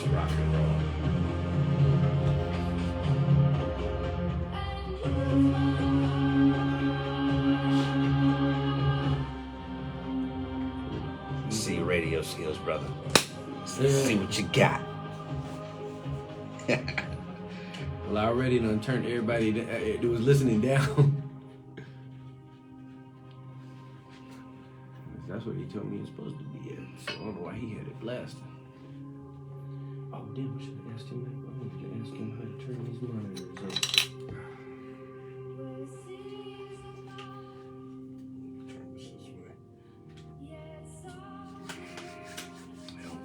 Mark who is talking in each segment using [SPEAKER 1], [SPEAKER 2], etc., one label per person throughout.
[SPEAKER 1] rock and roll. See your radio skills, brother. See what you got.
[SPEAKER 2] Well, I already done turned everybody that was listening down. That's what he told me it's supposed to be at. So I don't know why he had it blasting. Oh, damn, I should have asked him that. I wanted to ask him how to turn these monitors up.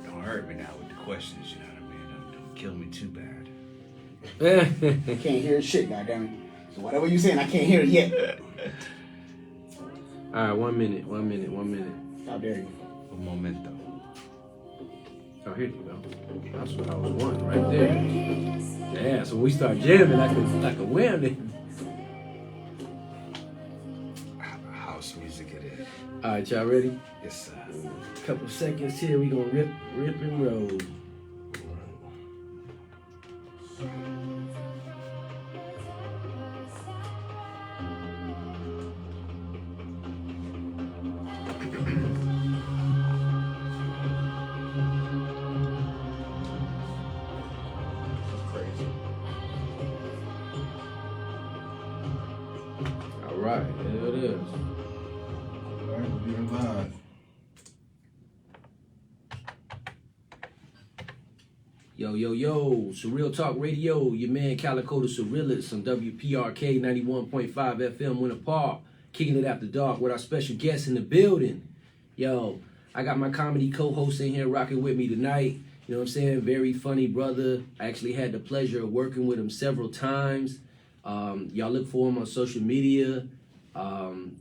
[SPEAKER 1] Don't hurt me now with the questions, you know what I mean? Don't kill me too bad.
[SPEAKER 3] I can't hear shit, goddammit. So whatever you saying, I can't hear it yet.
[SPEAKER 2] All right, 1 minute.
[SPEAKER 3] How dare you?
[SPEAKER 1] Un momento.
[SPEAKER 2] Oh, here you go. That's what I was wanting right there. Yeah, so when we start jamming, like a whammy.
[SPEAKER 1] House music it is.
[SPEAKER 2] All right, y'all ready?
[SPEAKER 1] Yes, sir.
[SPEAKER 2] Couple seconds here, we gonna rip and roll. All right, there it is.
[SPEAKER 4] All right, we're live.
[SPEAKER 2] Yo, Surreal Talk Radio, your man Calico the Surrealist on WPRK 91.5 FM Winter Park, kicking it after dark with our special guest in the building. Yo, I got my comedy co-host in here rocking with me tonight. You know what I'm saying? Very funny brother. I actually had the pleasure of working with him several times. Y'all look for him on social media.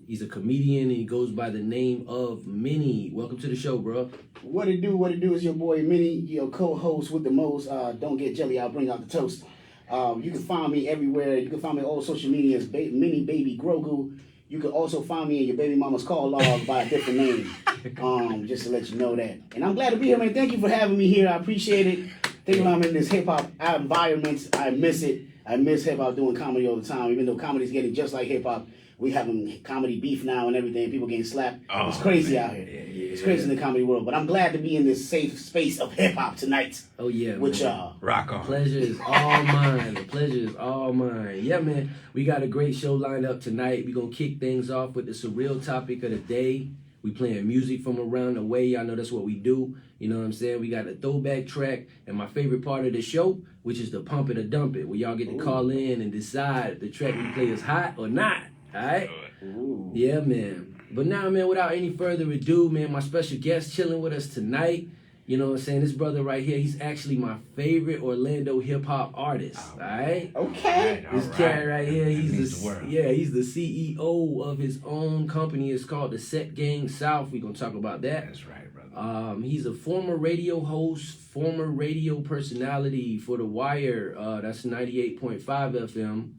[SPEAKER 2] He's a comedian and he goes by the name of Minnie. Welcome to the show, bro.
[SPEAKER 3] What it do is your boy Minnie, your co-host with the most. Don't get jelly, I'll bring out the toast. You can find me everywhere. You can find me on all social medias, Minnie Baby Grogu. You can also find me in your baby mama's call log by a different name. Just to let you know that. And I'm glad to be here, man. Thank you for having me here. I appreciate it. Thank you, I'm in this hip-hop environment. I miss it. I miss hip-hop doing comedy all the time, even though comedy's getting just like hip-hop. We having comedy beef now and everything. People getting slapped. It's crazy out here. It's crazy in the comedy world. But I'm glad to be in this safe space of hip hop tonight.
[SPEAKER 2] Oh yeah,
[SPEAKER 3] with
[SPEAKER 2] man.
[SPEAKER 3] y'all.
[SPEAKER 1] Rock on.
[SPEAKER 2] The pleasure is all mine. The pleasure is all mine. Yeah, man. We got a great show lined up tonight. We're gonna kick things off with the surreal topic of the day. We playing music from around the way. Y'all know that's what we do. You know what I'm saying? We got a throwback track and my favorite part of the show, which is the pump it or dump it, where y'all get to call in and decide if the track we play is hot or not. All right?
[SPEAKER 3] Ooh.
[SPEAKER 2] Yeah, man. But now, man, without any further ado, man, my special guest chilling with us tonight. You know what I'm saying? This brother right here, he's actually my favorite Orlando hip-hop artist, all right?
[SPEAKER 3] Okay.
[SPEAKER 2] This cat right here, he's
[SPEAKER 1] the
[SPEAKER 2] he's the CEO of his own company. It's called the Set Gang South. We're going to talk about that.
[SPEAKER 1] That's right, brother.
[SPEAKER 2] He's a former radio host, former radio personality for The Wire. That's 98.5 FM.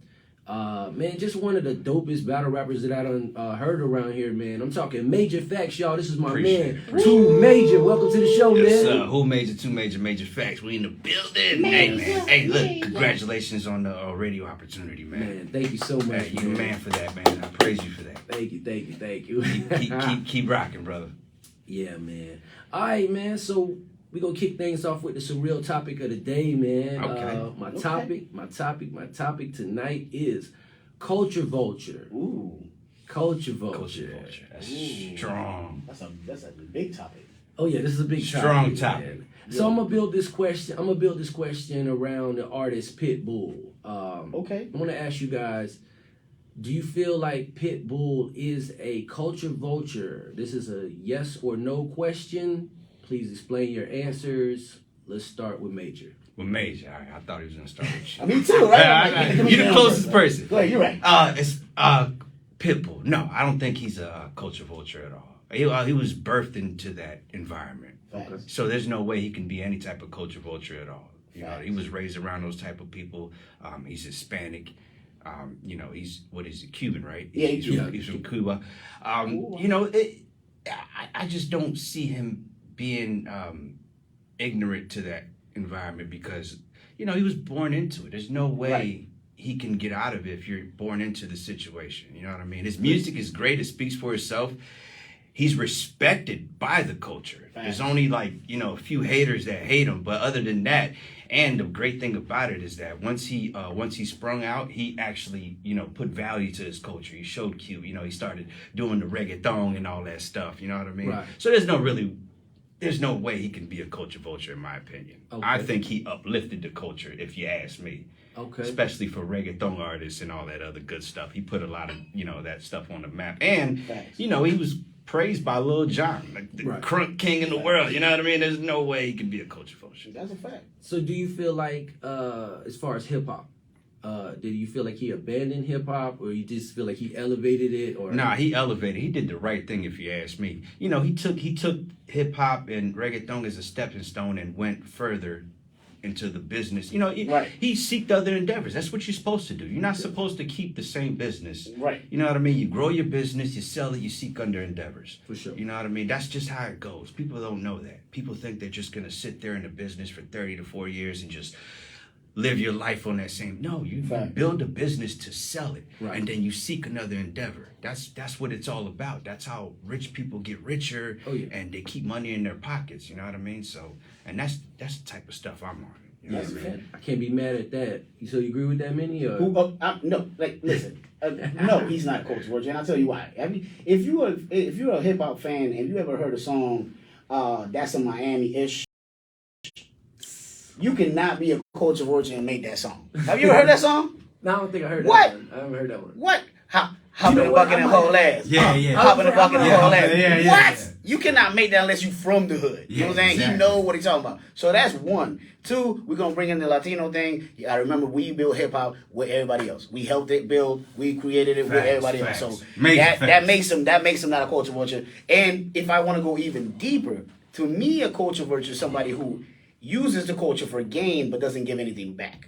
[SPEAKER 2] Man, just one of the dopest battle rappers that I done heard around here, man. I'm talking Major Facts, y'all. This is my man, Too Major. Welcome to the show,
[SPEAKER 1] Yes,
[SPEAKER 2] man.
[SPEAKER 1] sir. Who major, two major facts. We in the building. Hey, man. Hey, look, congratulations on the radio opportunity, man.
[SPEAKER 2] Man, thank you so much.
[SPEAKER 1] Hey, you the man for that, man. I praise you for that.
[SPEAKER 2] Thank you.
[SPEAKER 1] Keep rocking, brother.
[SPEAKER 2] Yeah, man. All right, man. So we gonna kick things off with the surreal topic of the day, man.
[SPEAKER 1] Okay.
[SPEAKER 2] My topic tonight is culture vulture.
[SPEAKER 3] Ooh.
[SPEAKER 2] Culture vulture.
[SPEAKER 1] Culture vulture. That's strong.
[SPEAKER 3] That's a big topic.
[SPEAKER 2] Oh yeah, this is a big
[SPEAKER 1] Strong
[SPEAKER 2] topic.
[SPEAKER 1] topic.
[SPEAKER 2] Man. So I'm gonna build this question around the artist Pitbull.
[SPEAKER 3] Okay.
[SPEAKER 2] I want to ask you guys, do you feel like Pitbull is a culture vulture? This is a yes or no question. Please explain your answers. Let's start with Major.
[SPEAKER 1] With Major. All right, I thought he was gonna start with you.
[SPEAKER 3] Me too, right?
[SPEAKER 1] You're the closest person.
[SPEAKER 3] Go ahead, you're right.
[SPEAKER 1] It's Pitbull. No, I don't think he's a culture vulture at all. He was birthed into that environment.
[SPEAKER 3] Okay.
[SPEAKER 1] So there's no way he can be any type of culture vulture at all. You know,
[SPEAKER 3] Facts.
[SPEAKER 1] he was raised around those type of people. He's Hispanic. You know, he's Cuban, right?
[SPEAKER 3] Yeah,
[SPEAKER 1] he's from Cuba. You know, I just don't see him being ignorant to that environment because, you know, he was born into it. There's no way
[SPEAKER 3] Right.
[SPEAKER 1] he can get out of it if you're born into the situation. You know what I mean? His music is great. It speaks for itself. He's respected by the culture.
[SPEAKER 3] Facts.
[SPEAKER 1] There's only like, you know, a few haters that hate him. But other than that, and the great thing about it is that once he sprung out, he actually, you know, put value to his culture. He showed Q, you know, he started doing the reggaeton and all that stuff. You know what I mean?
[SPEAKER 2] Right.
[SPEAKER 1] So there's no way he can be a culture vulture in my opinion.
[SPEAKER 2] Okay.
[SPEAKER 1] I think he uplifted the culture, if you ask me.
[SPEAKER 2] Okay.
[SPEAKER 1] Especially for reggaeton artists and all that other good stuff. He put a lot of, you know, that stuff on the map. And,
[SPEAKER 3] Facts.
[SPEAKER 1] you know, he was praised by Lil Jon, like the
[SPEAKER 2] Right.
[SPEAKER 1] crunk king in the world. You know what I mean? There's no way he can be a culture vulture.
[SPEAKER 3] That's a fact.
[SPEAKER 2] So do you feel like, as far as hip hop, did you feel like he abandoned hip hop, or you just feel like he elevated it? Or
[SPEAKER 1] Nah, he elevated. He did the right thing, if you ask me. You know, he took hip hop and reggaeton as a stepping stone and went further into the business. You know,
[SPEAKER 3] Right.
[SPEAKER 1] he seeked other endeavors. That's what you're supposed to do. You're not supposed to keep the same business.
[SPEAKER 3] Right.
[SPEAKER 1] You know what I mean? You grow your business, you sell it, you seek other endeavors.
[SPEAKER 2] For sure.
[SPEAKER 1] You know what I mean? That's just how it goes. People don't know that. People think they're just gonna sit there in the business for 30 to 40 years and just live your life on that same. No, you
[SPEAKER 3] Fact.
[SPEAKER 1] build a business to sell it,
[SPEAKER 2] Right.
[SPEAKER 1] and then you seek another endeavor. That's what it's all about. That's how rich people get richer,
[SPEAKER 2] Oh, yeah.
[SPEAKER 1] and they keep money in their pockets. You know what I mean? So, and that's the type of stuff I'm on. You know
[SPEAKER 3] Yes,
[SPEAKER 1] what I mean?
[SPEAKER 3] man.
[SPEAKER 2] I can't be mad at that. So you agree with that, Minnie? Or?
[SPEAKER 3] Who? No, like listen. No, he's not a culture vulture, and I'll tell you why. I mean, if you're a hip hop fan and you ever heard a song, that's a Miami-ish, you cannot be a culture vulture and make that song. Have you ever heard that song?
[SPEAKER 2] No, I don't think I heard
[SPEAKER 3] What?
[SPEAKER 2] that one. I haven't heard that one.
[SPEAKER 3] What? Hop
[SPEAKER 2] You
[SPEAKER 3] in
[SPEAKER 2] know
[SPEAKER 3] the
[SPEAKER 2] what?
[SPEAKER 3] bucket
[SPEAKER 2] I
[SPEAKER 3] and
[SPEAKER 2] might-
[SPEAKER 3] whole ass.
[SPEAKER 1] Yeah, yeah.
[SPEAKER 3] Hop in the bucket and
[SPEAKER 2] Yeah,
[SPEAKER 3] whole ass.
[SPEAKER 1] yeah, yeah,
[SPEAKER 3] What?
[SPEAKER 1] yeah.
[SPEAKER 3] You cannot make that unless you from the hood. You know what I'm saying?
[SPEAKER 1] exactly.
[SPEAKER 3] He know what he's talking about. So that's one. Two, we're gonna bring in the Latino thing. I remember we built hip hop with everybody else. We helped it build. We created it with
[SPEAKER 1] Facts,
[SPEAKER 3] everybody
[SPEAKER 1] facts.
[SPEAKER 3] else. So
[SPEAKER 1] Major
[SPEAKER 3] that
[SPEAKER 1] facts.
[SPEAKER 3] makes him not a culture vulture. And if I want to go even deeper, to me, a culture vulture is somebody who uses the culture for gain but doesn't give anything back.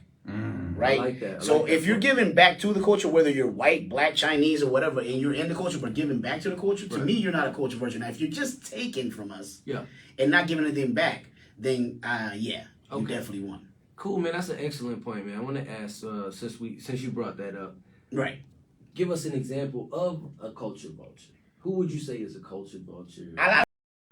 [SPEAKER 3] Right?
[SPEAKER 2] I like that. I
[SPEAKER 3] So
[SPEAKER 2] like that
[SPEAKER 3] if you're
[SPEAKER 2] part.
[SPEAKER 3] giving back to the culture, whether you're white, black, Chinese, or whatever, and you're in the culture but giving back to the culture, to
[SPEAKER 2] Right.
[SPEAKER 3] me, you're not a culture vulture. Now, if you're just taking from us
[SPEAKER 2] Yeah.
[SPEAKER 3] and not giving anything back, then yeah, you
[SPEAKER 2] Okay.
[SPEAKER 3] definitely won.
[SPEAKER 2] Cool, man. That's an excellent point, man. I want to ask, since you brought that up,
[SPEAKER 3] Right.
[SPEAKER 2] give us an example of a culture vulture. Who would you say is a culture vulture?
[SPEAKER 3] A lot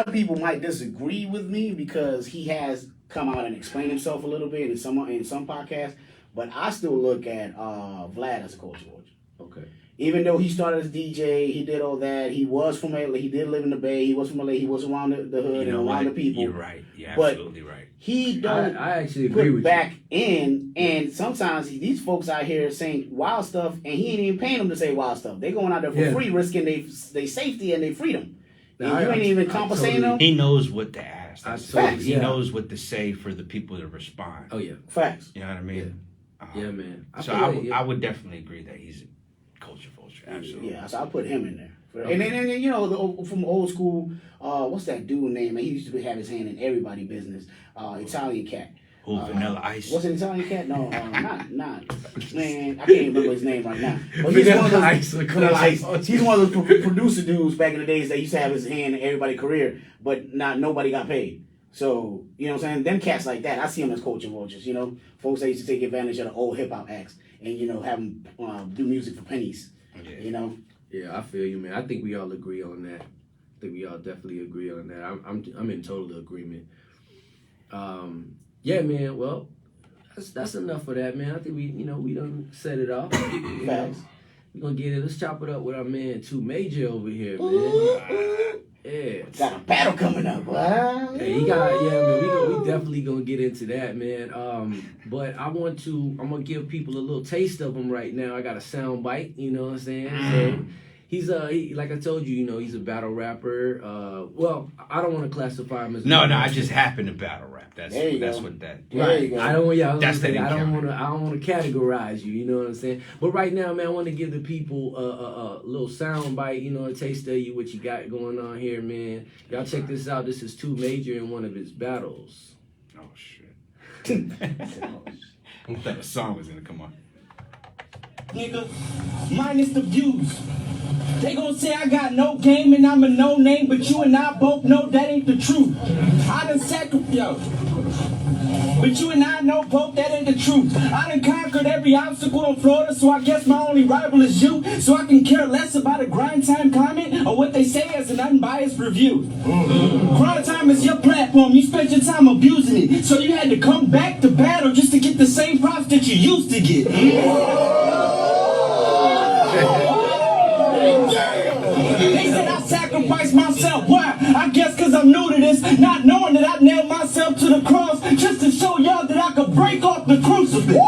[SPEAKER 3] of people might disagree with me because he has come out and explained himself a little bit in some podcasts, but I still look at Vlad as a culture vulture.
[SPEAKER 2] Okay.
[SPEAKER 3] Even though he started as DJ, he did all that. He was from LA. He did live in the Bay. He was from LA. He was around the hood
[SPEAKER 1] You know
[SPEAKER 3] and around
[SPEAKER 1] what?
[SPEAKER 3] the people.
[SPEAKER 1] You're right. You're
[SPEAKER 3] But-
[SPEAKER 1] absolutely right.
[SPEAKER 3] He don't
[SPEAKER 2] I actually agree
[SPEAKER 3] put
[SPEAKER 2] with
[SPEAKER 3] back in, and sometimes these folks out here saying wild stuff, and he ain't even paying them to say wild stuff. They going out there for
[SPEAKER 2] Yeah.
[SPEAKER 3] free, risking their safety and their freedom.
[SPEAKER 2] No,
[SPEAKER 3] And you ain't even compensating them.
[SPEAKER 1] He knows what to ask.
[SPEAKER 2] I
[SPEAKER 1] That's
[SPEAKER 2] totally-
[SPEAKER 1] facts. He
[SPEAKER 2] yeah.
[SPEAKER 1] knows what to say for the people to respond.
[SPEAKER 2] you. Oh yeah.
[SPEAKER 3] Facts.
[SPEAKER 1] You know what I mean?
[SPEAKER 2] Yeah, man.
[SPEAKER 1] So
[SPEAKER 2] feel
[SPEAKER 1] I,
[SPEAKER 2] like,
[SPEAKER 1] would-
[SPEAKER 2] yeah.
[SPEAKER 1] I would definitely agree that he's a culture vulture. Absolutely.
[SPEAKER 3] Yeah, so I put him in there. And then you know from old school, what's that dude name? Man, he used to have his hand in everybody business. Italian cat.
[SPEAKER 1] Who, Vanilla Ice?
[SPEAKER 3] What's an Italian cat? No, not man. I can't even remember his name right now. But he's
[SPEAKER 2] Vanilla
[SPEAKER 3] one of those,
[SPEAKER 2] Ice, of
[SPEAKER 3] Vanilla
[SPEAKER 2] course.
[SPEAKER 3] Ice. He's one of those producer dudes back in the days that used to have his hand in everybody's career, but nobody got paid. So you know what I'm saying? Them cats like that, I see them as culture vultures. You know, folks that used to take advantage of the old hip hop acts and you know have them do music for pennies.
[SPEAKER 1] Yeah.
[SPEAKER 3] You know.
[SPEAKER 2] Yeah, I feel you, man. I think we all agree on that. I think we all definitely agree on that. I'm in total agreement. Yeah, man. Well, that's enough for that, man. I think we done set it off. You know,
[SPEAKER 3] Facts.
[SPEAKER 2] we gonna get it. Let's chop it up with our man Two Major over here, man. Yeah.
[SPEAKER 3] Got a battle coming up. Wow.
[SPEAKER 2] Hey, he got man. We definitely gonna get into that, man. But I'm gonna give people a little taste of him right now. I got a sound bite, you know what I'm saying? So he's like I told you, he's a battle rapper. Well, I don't want to classify him as
[SPEAKER 1] No, I just happen to battle rap. That's
[SPEAKER 3] There you
[SPEAKER 1] that's
[SPEAKER 3] go.
[SPEAKER 1] what that.
[SPEAKER 3] There you go.
[SPEAKER 2] I don't. Yeah,
[SPEAKER 1] That's
[SPEAKER 2] I
[SPEAKER 1] the
[SPEAKER 2] don't want
[SPEAKER 1] encounter.
[SPEAKER 2] to categorize you. You know what I'm saying? But right now, man, I want to give the people a little sound bite. A taste of you, what you got going on here, man. Y'all check this out. This is Two Major in one of his battles.
[SPEAKER 1] Oh shit! I thought a song was gonna come on.
[SPEAKER 5] nigga, minus the views. They gon' say I got no game and I'm a no name, but you and I both know that ain't the truth. I done sacrificed, yo. But you and I know both that ain't the truth. I done conquered every obstacle in Florida, so I guess my only rival is you. So I can care less about a grind time comment or what they say as an unbiased review. Grind time is your platform. You spent your time abusing it, so you had to come back to battle just to get the same props that you used to get. They said I sacrificed myself. Why? I guess because I'm new to this, not knowing that I nailed myself to the cross just to show y'all that I could break off the crucifix.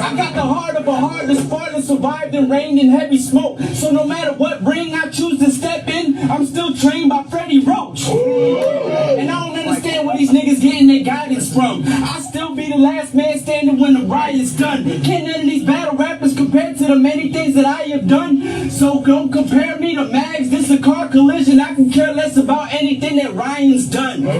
[SPEAKER 5] I got the heart of a heartless Spartan, survived in rain and heavy smoke. So no matter what ring I choose to step in, I'm still trained by Freddie Roach. And I don't understand where these niggas getting their guidance from. I'll still be the last man standing when the riot's done. Can't none of these battle rappers compare to the many things that I have done. So don't compare me to Mags, this a car collision. I can care less about anything that Ryan's done. Yo,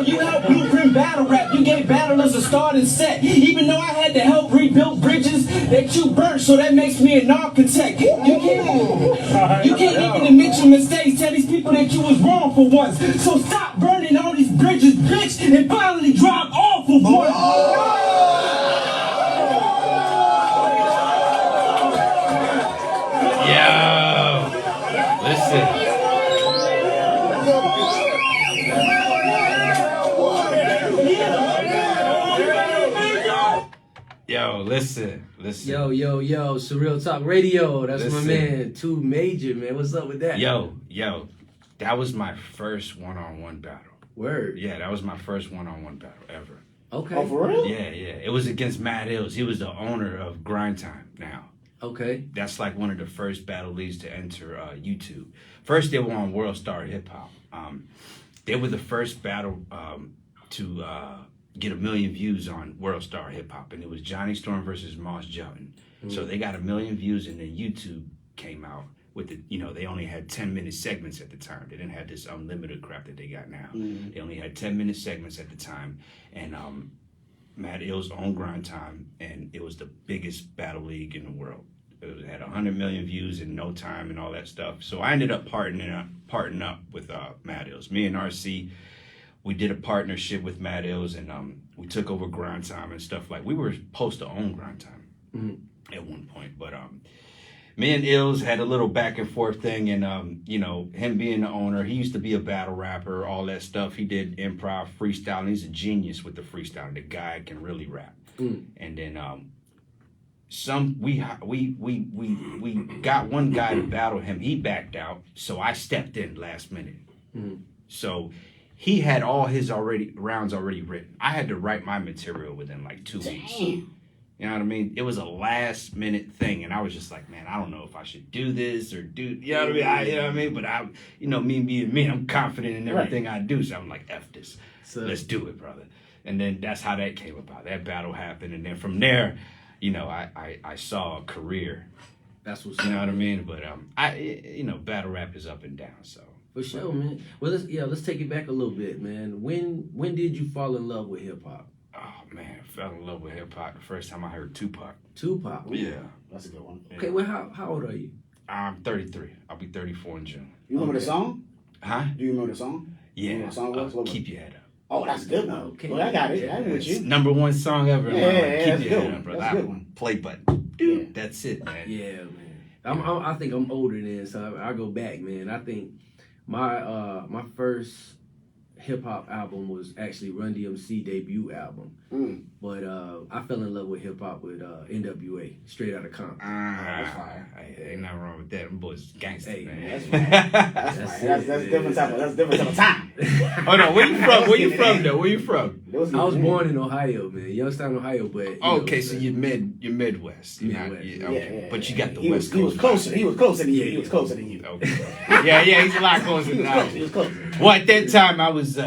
[SPEAKER 5] you helped blueprint battle rap. You gave battlers a starting set. Even though I had to help rebuild bridges that you burnt, so that makes me an architect. You can't even admit your mistakes. Tell these people that you was wrong for once. So stop burning all these bridges, bitch, and finally drop off of one.
[SPEAKER 1] Yo, listen. Yo, listen.
[SPEAKER 2] Yo, Surreal Talk Radio. That's
[SPEAKER 1] Listen.
[SPEAKER 2] my man, Too Major, man. What's up with that?
[SPEAKER 1] Yo, that was my first one-on-one battle.
[SPEAKER 2] Word.
[SPEAKER 1] Yeah, that was my first one-on-one battle ever.
[SPEAKER 2] Okay.
[SPEAKER 3] Oh, for real?
[SPEAKER 1] Yeah. It was against Matt Hills. He was the owner of Grind Time now.
[SPEAKER 2] Okay.
[SPEAKER 1] That's like one of the first battle leagues to enter YouTube. First, they were on World Star Hip Hop. They were the first battle to get 1 million views on World Star Hip Hop, and it was Johnny Storm versus Moss Jelton. So they got 1 million views, and then YouTube came out with the, they only had 10-minute segments at the time. They didn't have this unlimited crap that they got now. They only had 10-minute segments at the time, and Matt Ill's own Grind Time, and it was the biggest battle league in the world. It had 100 million views in no time and all that stuff. So I ended up partnering up with Matt Ills. Me and RC, we did a partnership with Matt Ills, and we took over Grind Time and stuff. Like, we were supposed to own Grind Time at one point, but me and Ills had a little back and forth thing, and him being the owner, he used to be a battle rapper, all that stuff. He did improv, freestyle, and he's a genius with the freestyle. The guy can really rap. And then we got one guy to battle him. He backed out, so I stepped in last minute. So he had all his rounds already written. I had to write my material within like 2 weeks. You know what I mean? It was a last minute thing, and I was just like, man, I don't know if I should do this or do, you know what I mean? But I, me being me, I'm confident in everything I do, so I'm like, F this. Let's do it, brother. And then that's how that came about. That battle happened, and then from there, I saw a career.
[SPEAKER 2] That's what's
[SPEAKER 1] You know what I mean? But battle rap is up and down, so.
[SPEAKER 2] For sure, man. Well, let's take it back a little bit, man. When did you fall in love with hip hop?
[SPEAKER 1] Oh man, I fell in love with hip hop the first time I heard Tupac.
[SPEAKER 2] Tupac.
[SPEAKER 1] Yeah,
[SPEAKER 3] That's a good one.
[SPEAKER 2] Okay, well, how old are you?
[SPEAKER 1] I'm 33. I'll be 34 in June.
[SPEAKER 3] You remember the song?
[SPEAKER 1] Huh?
[SPEAKER 3] Do you remember the song?
[SPEAKER 1] Yeah.
[SPEAKER 3] You know what the song was? What was
[SPEAKER 1] Keep
[SPEAKER 3] it?
[SPEAKER 1] Your Head Up.
[SPEAKER 3] Oh, that's a good one.
[SPEAKER 2] Okay.
[SPEAKER 3] Well, I got it. I'm with
[SPEAKER 1] It's
[SPEAKER 3] you.
[SPEAKER 1] #1 song ever. in my life.
[SPEAKER 3] Yeah,
[SPEAKER 1] Keep
[SPEAKER 3] that's
[SPEAKER 1] Your
[SPEAKER 3] good
[SPEAKER 1] Head
[SPEAKER 3] one.
[SPEAKER 1] Up, brother.
[SPEAKER 3] That's a good one.
[SPEAKER 1] Play button. Dude,
[SPEAKER 3] Yeah.
[SPEAKER 1] that's it, man.
[SPEAKER 2] Yeah, man. I think I'm older than, so I go back, man. I think my first hip hop album was actually Run DMC debut album. But I fell in love with hip hop with NWA, Straight Outta Compton.
[SPEAKER 3] That's fire.
[SPEAKER 1] Ain't nothing wrong with that. Them boys is gangster,
[SPEAKER 2] Hey,
[SPEAKER 1] man.
[SPEAKER 3] That's right. That's different type of time.
[SPEAKER 1] Hold on, where you from? Where you from, though? Where you from?
[SPEAKER 2] I was born in Ohio, man, Youngstown, Ohio, but
[SPEAKER 1] Okay, so you're Midwest.
[SPEAKER 2] Midwest.
[SPEAKER 1] Okay. But you got the
[SPEAKER 3] He
[SPEAKER 1] West
[SPEAKER 3] was
[SPEAKER 1] Coast.
[SPEAKER 3] closer. He was closer than you. He
[SPEAKER 2] Yeah.
[SPEAKER 3] was closer than you.
[SPEAKER 1] Okay. Yeah, he's a lot closer than I
[SPEAKER 3] He was
[SPEAKER 1] was.
[SPEAKER 3] closer.
[SPEAKER 1] Well, at that time, I was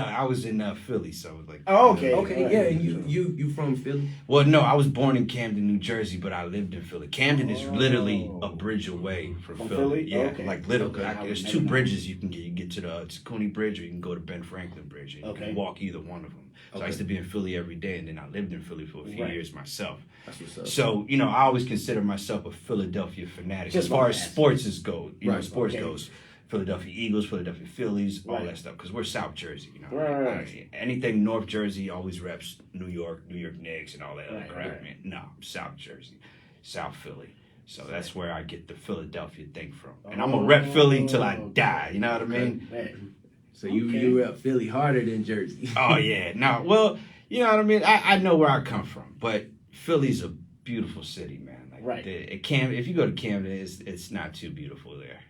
[SPEAKER 1] in Philly, so like.
[SPEAKER 3] Oh, okay.
[SPEAKER 2] Okay, yeah, and you from from Philly?
[SPEAKER 1] Well, no, I was born in Camden, New Jersey, but I lived in Philly. Camden is literally a bridge away from Philly. Yeah,
[SPEAKER 3] Okay.
[SPEAKER 1] like literally.
[SPEAKER 3] Okay.
[SPEAKER 1] Like, there's two bridges you can get. You can get to the Coney Bridge, or you can go to Ben Franklin Bridge, and you can walk either one of them. So I used to be in Philly every day, and then I lived in Philly for a few years myself.
[SPEAKER 2] That's what's up.
[SPEAKER 1] So, you know, I always consider myself a Philadelphia fanatic.
[SPEAKER 3] Just
[SPEAKER 1] as far as
[SPEAKER 3] like that.
[SPEAKER 1] sports is go, you know,
[SPEAKER 2] Right.
[SPEAKER 1] sports goes. Philadelphia Eagles, Philadelphia Phillies, all
[SPEAKER 3] Right.
[SPEAKER 1] that stuff. Because we're South Jersey, you know.
[SPEAKER 3] Right.
[SPEAKER 1] Anything North Jersey always reps New York Knicks, and all that other
[SPEAKER 3] Right,
[SPEAKER 1] crap.
[SPEAKER 3] right.
[SPEAKER 1] Man. No, South Jersey, South Philly. So that's where I get the Philadelphia thing from. And I'm gonna rep Philly till I die. You know what I mean?
[SPEAKER 3] Man.
[SPEAKER 2] So you rep Philly harder than Jersey.
[SPEAKER 1] Oh yeah, no. Well, you know what I mean. I know where I come from, but Philly's a beautiful city, man. Like
[SPEAKER 3] Right.
[SPEAKER 1] If you go to Camden, it's not too beautiful there.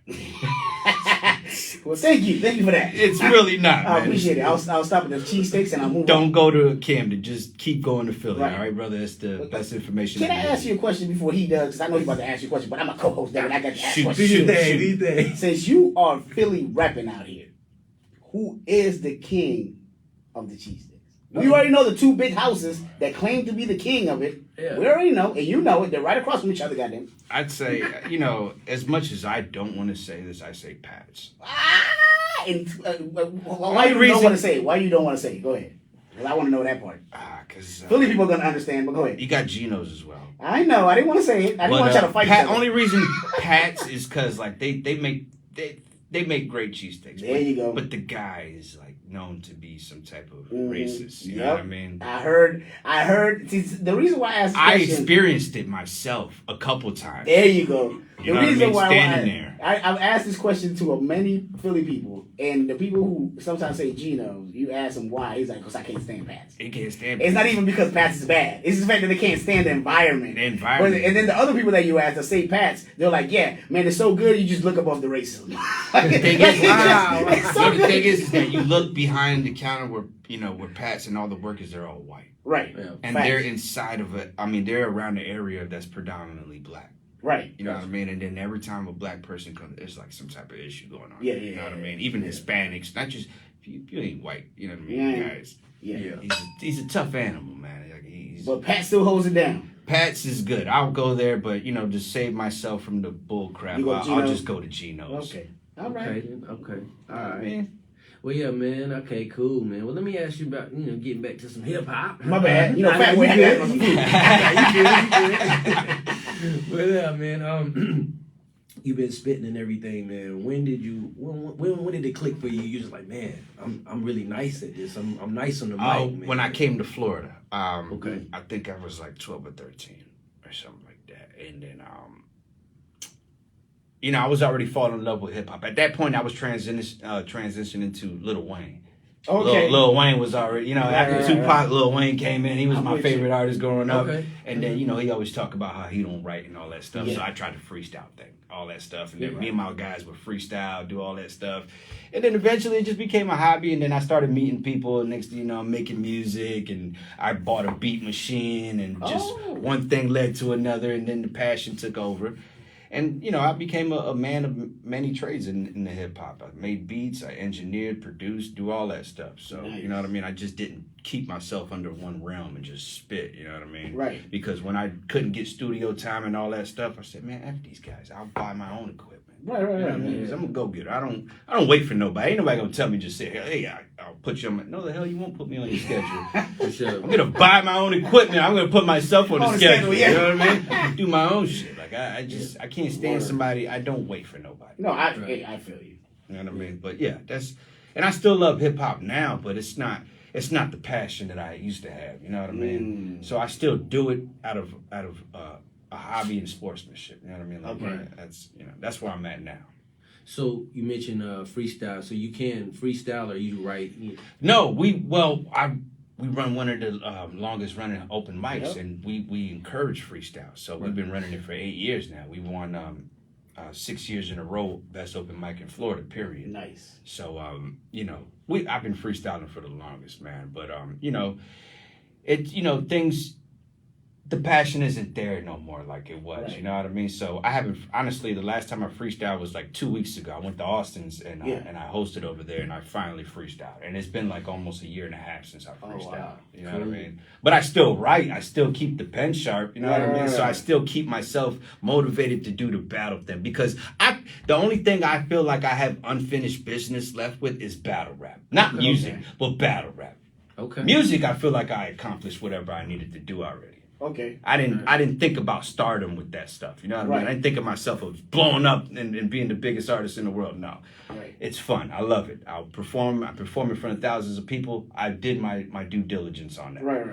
[SPEAKER 3] Well, thank you for that.
[SPEAKER 1] It's really not,
[SPEAKER 3] I
[SPEAKER 1] man.
[SPEAKER 3] appreciate it. I'll stop at the cheesesteaks and I'll move on.
[SPEAKER 1] Don't go to Camden. Just keep going to Philly.
[SPEAKER 3] Right.
[SPEAKER 1] All right, brother. That's the best information.
[SPEAKER 3] Can I
[SPEAKER 1] can
[SPEAKER 3] ask
[SPEAKER 1] give
[SPEAKER 3] you a question before he does? Because I know he's about to ask you a question, but I'm a co-host, David. I got to ask
[SPEAKER 1] Shoot,
[SPEAKER 3] questions.
[SPEAKER 1] shoot.
[SPEAKER 3] Since you are Philly repping out here, who is the king of the cheesesteaks? We already know the two big houses that claim to be the king of it.
[SPEAKER 2] Yeah.
[SPEAKER 3] We already know, and you know it. They're right across from each other, goddamn.
[SPEAKER 1] I'd say, you know, as much as I don't want to say this, I say Pats.
[SPEAKER 3] And why you don't want to say it? Why you don't want to say it? Go ahead. Because I want to know that part.
[SPEAKER 1] Because
[SPEAKER 3] Philly people are going to understand, but go ahead.
[SPEAKER 1] you got Geno's as well.
[SPEAKER 3] I know. I didn't want to say it. I didn't want to try to fight each other.
[SPEAKER 1] Only reason Pats is because like they make great cheesesteaks.
[SPEAKER 3] There you go.
[SPEAKER 1] But the guy is like known to be some type of racist. You know
[SPEAKER 3] Yep.
[SPEAKER 1] what I mean?
[SPEAKER 3] I heard. See, the reason why I asked the
[SPEAKER 1] I
[SPEAKER 3] question,
[SPEAKER 1] experienced it myself a couple times.
[SPEAKER 3] there you go.
[SPEAKER 1] You know what I mean? Standing there.
[SPEAKER 3] I've asked this question to many Philly people, and the people who sometimes say Geno's, you ask them why, he's like, because I can't stand Pats.
[SPEAKER 1] It can't stand.
[SPEAKER 3] It's not even because Pats is bad. It's the fact that they can't stand the environment.
[SPEAKER 1] The environment.
[SPEAKER 3] And then the other people that you ask that say Pats, they're like, yeah, man, it's so good, you just look above the racism.
[SPEAKER 1] The thing is,
[SPEAKER 3] It's so
[SPEAKER 1] the
[SPEAKER 3] good.
[SPEAKER 1] thing is that you look behind the counter where Pats and all the workers, they're all white.
[SPEAKER 3] Right.
[SPEAKER 2] Yeah.
[SPEAKER 1] And
[SPEAKER 3] Facts.
[SPEAKER 1] they're inside of it. I mean, they're around the area that's predominantly black.
[SPEAKER 3] Right.
[SPEAKER 1] You know what I mean? And then every time a black person comes, there's like some type of issue going on.
[SPEAKER 3] Yeah,
[SPEAKER 1] You know what I
[SPEAKER 3] yeah,
[SPEAKER 1] mean? Even Hispanics, not just, if you ain't white, you know what I mean?
[SPEAKER 3] Yeah.
[SPEAKER 1] Guys,
[SPEAKER 3] Yeah.
[SPEAKER 1] he's a tough animal, man. Like
[SPEAKER 3] But Pat still holds it down.
[SPEAKER 1] Pats is good. I'll go there, but, you know, to save myself from the bull crap,
[SPEAKER 3] You go
[SPEAKER 1] I'll
[SPEAKER 3] Geno's?
[SPEAKER 1] just go to Geno's.
[SPEAKER 3] Okay. All right.
[SPEAKER 2] Okay, then. Okay. All right.
[SPEAKER 1] Man.
[SPEAKER 2] Well, yeah, man. Okay, cool, man. Well, let me ask you about, getting back to some hip hop.
[SPEAKER 3] My bad. You know,
[SPEAKER 2] I
[SPEAKER 3] Fat
[SPEAKER 2] know
[SPEAKER 3] Boy
[SPEAKER 2] you
[SPEAKER 3] had
[SPEAKER 2] good.
[SPEAKER 3] that.
[SPEAKER 2] You good. Well, yeah, man. You've been spitting and everything, man. When did it click for you? You just like, man, I'm really nice at this. I'm nice on the mic, man.
[SPEAKER 1] When I came to Florida,
[SPEAKER 2] Okay.
[SPEAKER 1] I think I was like 12 or 13 or something like that. And then, you know, I was already falling in love with hip hop. At that point, I was transitioning to Lil Wayne.
[SPEAKER 3] Okay.
[SPEAKER 1] Lil Wayne was already, you know, after
[SPEAKER 3] right,
[SPEAKER 1] Tupac, Lil Wayne came in. He was
[SPEAKER 3] I'm
[SPEAKER 1] my
[SPEAKER 3] with
[SPEAKER 1] favorite artist growing up.
[SPEAKER 2] Okay.
[SPEAKER 1] And then, you know, he always talk about how he don't write and all that stuff.
[SPEAKER 3] Yeah.
[SPEAKER 1] So I tried to freestyle all that stuff. And then
[SPEAKER 3] Yeah.
[SPEAKER 1] me and my guys would freestyle, do all that stuff. And then eventually it just became a hobby. And then I started meeting people. And next thing you know, I'm making music. And I bought a beat machine. And just one thing led to another. And then the passion took over. And, you know, I became a man of many trades in the hip hop. I made beats, I engineered, produced, do all that stuff. So, you know what I mean? I just didn't keep myself under one realm and just spit, you know what I mean?
[SPEAKER 3] Right.
[SPEAKER 1] Because when I couldn't get studio time and all that stuff, I said, man, F these guys. I'll buy my own equipment.
[SPEAKER 3] Right.
[SPEAKER 1] You know what I mean? 'Cause I'm a go-getter. I don't wait for nobody. Ain't nobody gonna tell me just say, hey, I'll put you on my... No, the hell you won't put me on your schedule.
[SPEAKER 2] For sure.
[SPEAKER 1] I'm gonna buy my own equipment. I'm gonna put myself on the schedule.
[SPEAKER 3] yeah.
[SPEAKER 1] You know what I mean? Do my own shit. Like I can't stand somebody. I don't wait for nobody.
[SPEAKER 3] No, I feel you.
[SPEAKER 1] You know what I mean? But yeah, and I still love hip hop now, but it's not the passion that I used to have. You know what I mean? So I still do it out of a hobby and sportsmanship. You know what I mean? Like
[SPEAKER 3] Okay.
[SPEAKER 1] that's where I'm at now.
[SPEAKER 2] So you mentioned freestyle. So you can freestyle or you write?
[SPEAKER 1] No, we run one of the longest running open mics, and we encourage freestyle. So we've been running it for 8 years now. We won 6 years in a row best open mic in Florida. Period.
[SPEAKER 3] Nice.
[SPEAKER 1] So I've been freestyling for the longest, man. But things the passion isn't there no more like it was.
[SPEAKER 3] Right.
[SPEAKER 1] You know what I mean? So I haven't, honestly, the last time I freestyled was like 2 weeks ago. I went to Austin's and I hosted over there, and I finally freestyled. And it's been like almost a year and a half since I freestyled.
[SPEAKER 3] wow.
[SPEAKER 1] You know what I mean? But I still write. I still keep the pen sharp. You know what I mean? So I still keep myself motivated to do the battle thing, because the only thing I feel like I have unfinished business left with is battle rap. Not music, but battle rap.
[SPEAKER 2] Okay.
[SPEAKER 1] Music, I feel like I accomplished whatever I needed to do already.
[SPEAKER 3] Okay.
[SPEAKER 1] I didn't think about stardom with that stuff. You know what I mean? I didn't think of myself as blowing up and being the biggest artist in the world. No.
[SPEAKER 3] Right.
[SPEAKER 1] It's fun. I love it. I perform in front of thousands of people. I did my due diligence on that.
[SPEAKER 3] Right.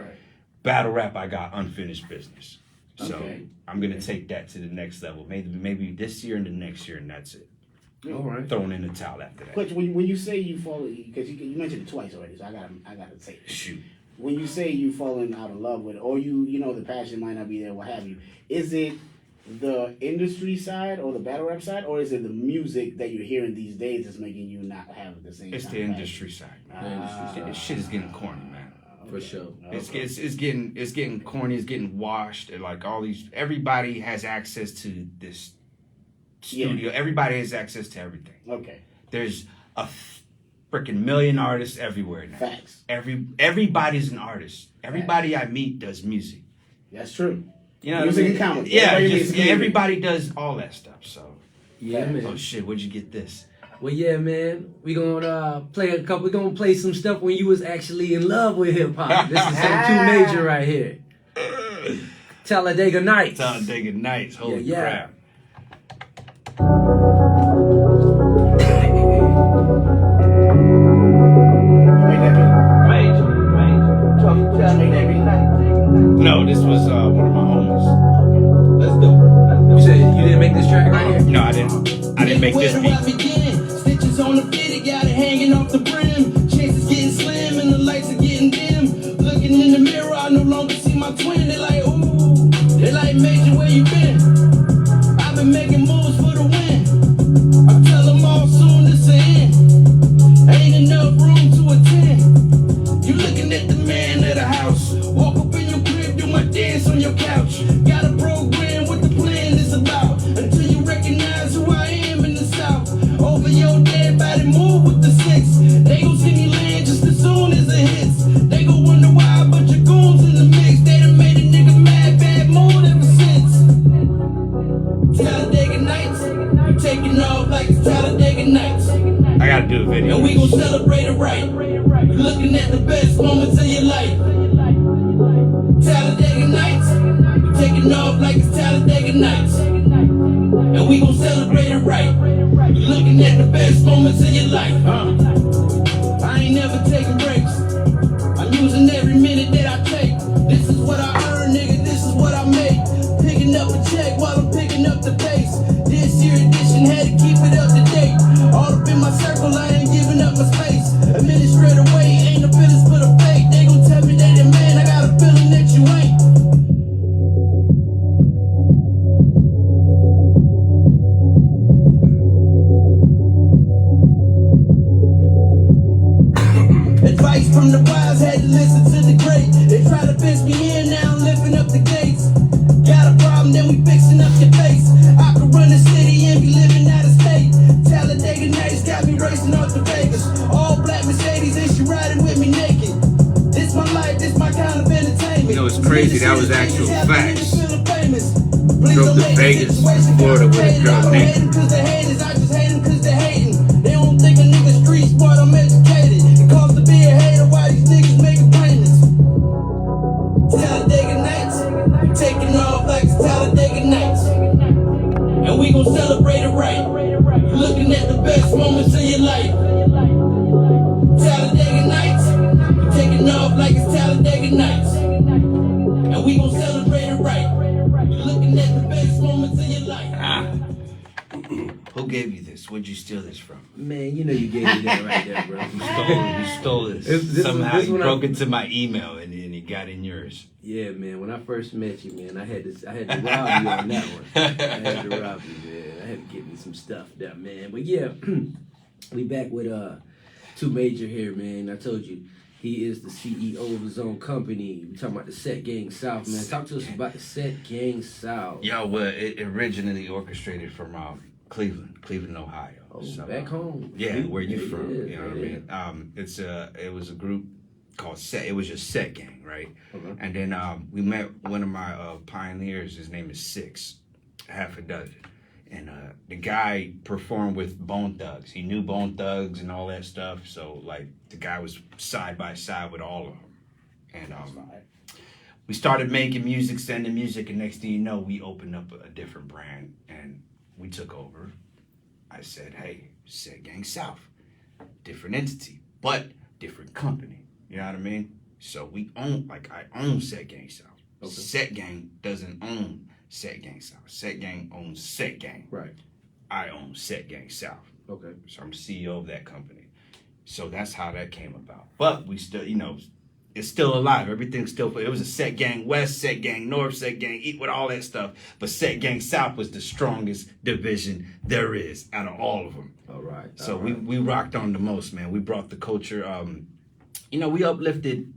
[SPEAKER 1] Battle rap, I got unfinished business. So
[SPEAKER 3] Okay.
[SPEAKER 1] I'm gonna take that to the next level. Maybe this year and the next year, and that's it.
[SPEAKER 2] All right.
[SPEAKER 1] Throwing in the towel after that.
[SPEAKER 3] But when you say you fall, because you mentioned it twice already, so I gotta say it.
[SPEAKER 1] Shoot.
[SPEAKER 3] When you say you falling out of love with it, or you know the passion might not be there, what have you, is it the industry side or the battle rap side, or is it the music that you're hearing these days that's making you not have the same?
[SPEAKER 1] It's
[SPEAKER 3] kind
[SPEAKER 1] the
[SPEAKER 3] of
[SPEAKER 1] industry side, man. This shit is getting corny, man.
[SPEAKER 2] For sure.
[SPEAKER 1] It's getting corny. It's getting washed. And like all these, everybody has access to this studio. Everybody has access to everything.
[SPEAKER 3] Okay.
[SPEAKER 1] There's a freaking million artists everywhere now.
[SPEAKER 3] Facts.
[SPEAKER 1] Everybody's an artist. Everybody I meet does music.
[SPEAKER 3] That's true.
[SPEAKER 1] You know,
[SPEAKER 3] Music
[SPEAKER 1] what I
[SPEAKER 3] and
[SPEAKER 1] mean?
[SPEAKER 3] comedy.
[SPEAKER 1] Yeah,
[SPEAKER 3] Everybody
[SPEAKER 1] just,
[SPEAKER 3] makes music.
[SPEAKER 1] everybody does all that stuff. So,
[SPEAKER 2] Yeah, man.
[SPEAKER 1] oh shit, where'd you get this?
[SPEAKER 2] Well, yeah, man. We gonna We're gonna play some stuff when you was actually in love with hip hop. This is some Too Major right here. Talladega Nights.
[SPEAKER 1] Talladega Nights. Holy
[SPEAKER 2] Yeah.
[SPEAKER 1] crap. No, this was one of my homies.
[SPEAKER 2] Let's go. You said you didn't make this track right here?
[SPEAKER 1] No, I didn't make this beat.
[SPEAKER 5] Stitches on the fitted, got it hanging off the brim. Chances getting slim and the lights are getting dim. Looking in the mirror, I no longer see my twin. They like, ooh, they like, Major, where you been? I've been making moves for the win. I tell them all soon this the end. Ain't enough room to attend. You looking at the man of the house. Walk up in your crib, do my dance on your couch. Got a program, what the plan is about. Until you recognize who I am in the South. Over your dead body, move with the six. They gon' see me land just as soon as it hits. They gon' wonder why a bunch of goons in the mix. They done made a nigga mad, bad mood ever since. Talladega Nights, I'm taking off like it's Talladega Nights.
[SPEAKER 1] I gotta do a video.
[SPEAKER 5] And we gon' celebrate it right. Looking at the best moments of your life. Talladega Nights, I'm taking off like it's Talladega Nights. And we gon' celebrate it right. Looking at the best moments of your life. I ain't never taking breaks. I'm using every minute that I take. This is what I earn, nigga. This is what I make. Picking up a check while I'm picking up the pace. This year edition had to keep it up to date. All up in my circle, I ain't giving up my space. Administrator way, ain't no feelings for the fake. They gon' tell me that man, I got a feeling that you ain't. Advice from the wise, had to listen to the great. They try to fence me in, now I'm lifting up the gates. Got a problem, then we fixing up your face. I could run the city and be living out of state. Talladega Nights got me racing off to Vegas. All black Mercedes and she riding with me naked. This my life, this my kind of entertainment.
[SPEAKER 1] You know, it's crazy, that was actual facts.
[SPEAKER 5] Drove
[SPEAKER 1] to Vegas, Florida with a girl naked.
[SPEAKER 5] Cause they haters, I just hate them cause they hating. They don't think a nigga street smart, I'm educated. It costs to be a hater, why these niggas making payments? Talladega Nights, taking off like it's Talladega Nights. And we gon' celebrate it right. Looking at the best moments of your life. Talladega Nights, taking off like it's Talladega Nights. And we gon' celebrate it right. Looking at the best moments of your life.
[SPEAKER 1] Who gave you this? Where'd you steal this from?
[SPEAKER 2] Man, you know you gave me that right there, bro.
[SPEAKER 1] You stole this.
[SPEAKER 2] This
[SPEAKER 1] Somehow
[SPEAKER 2] this
[SPEAKER 1] you
[SPEAKER 2] one
[SPEAKER 1] broke into my email and it got in yours.
[SPEAKER 2] Yeah, man. When I first met you, man, I had to rob you on that one. I had to rob you, man. I had to get me some stuff there, man. But yeah, we back with Too Major here, man. I told you, He is the CEO of his own company. We talking about the Set Gang South, man. Talk to us about the Set Gang South.
[SPEAKER 1] Yo, well, it originally orchestrated from Cleveland, Ohio.
[SPEAKER 2] Oh, back home.
[SPEAKER 1] Yeah, where you
[SPEAKER 2] Yeah,
[SPEAKER 1] from?
[SPEAKER 2] yeah,
[SPEAKER 1] You know what I mean? It was a group called Set. It was just Set Gang, right?
[SPEAKER 2] Okay.
[SPEAKER 1] And then we met one of my pioneers. His name is Six, half a dozen. And the guy performed with Bone Thugs. He knew Bone Thugs and all that stuff. So, like, the guy was side by side with all of them. And we started making music, sending music, and next thing you know, we opened up a different brand, and we took over. I said, hey, Set Gang South. Different entity, but different company. You know what I mean? So we own, like, I own Set Gang South. Okay. Set Gang doesn't own Set Gang South. Set Gang owns Set Gang.
[SPEAKER 2] Right.
[SPEAKER 1] I own Set Gang South.
[SPEAKER 2] Okay.
[SPEAKER 1] So I'm the CEO of that company. So that's how that came about. But we still, you know, it's still alive. Everything's still, it was a Set Gang West, Set Gang North, Set Gang East, with all that stuff. But Set Gang South was the strongest division there is out of all of them.
[SPEAKER 2] All right.
[SPEAKER 1] So we rocked on the most, man. We brought the culture, you know, we uplifted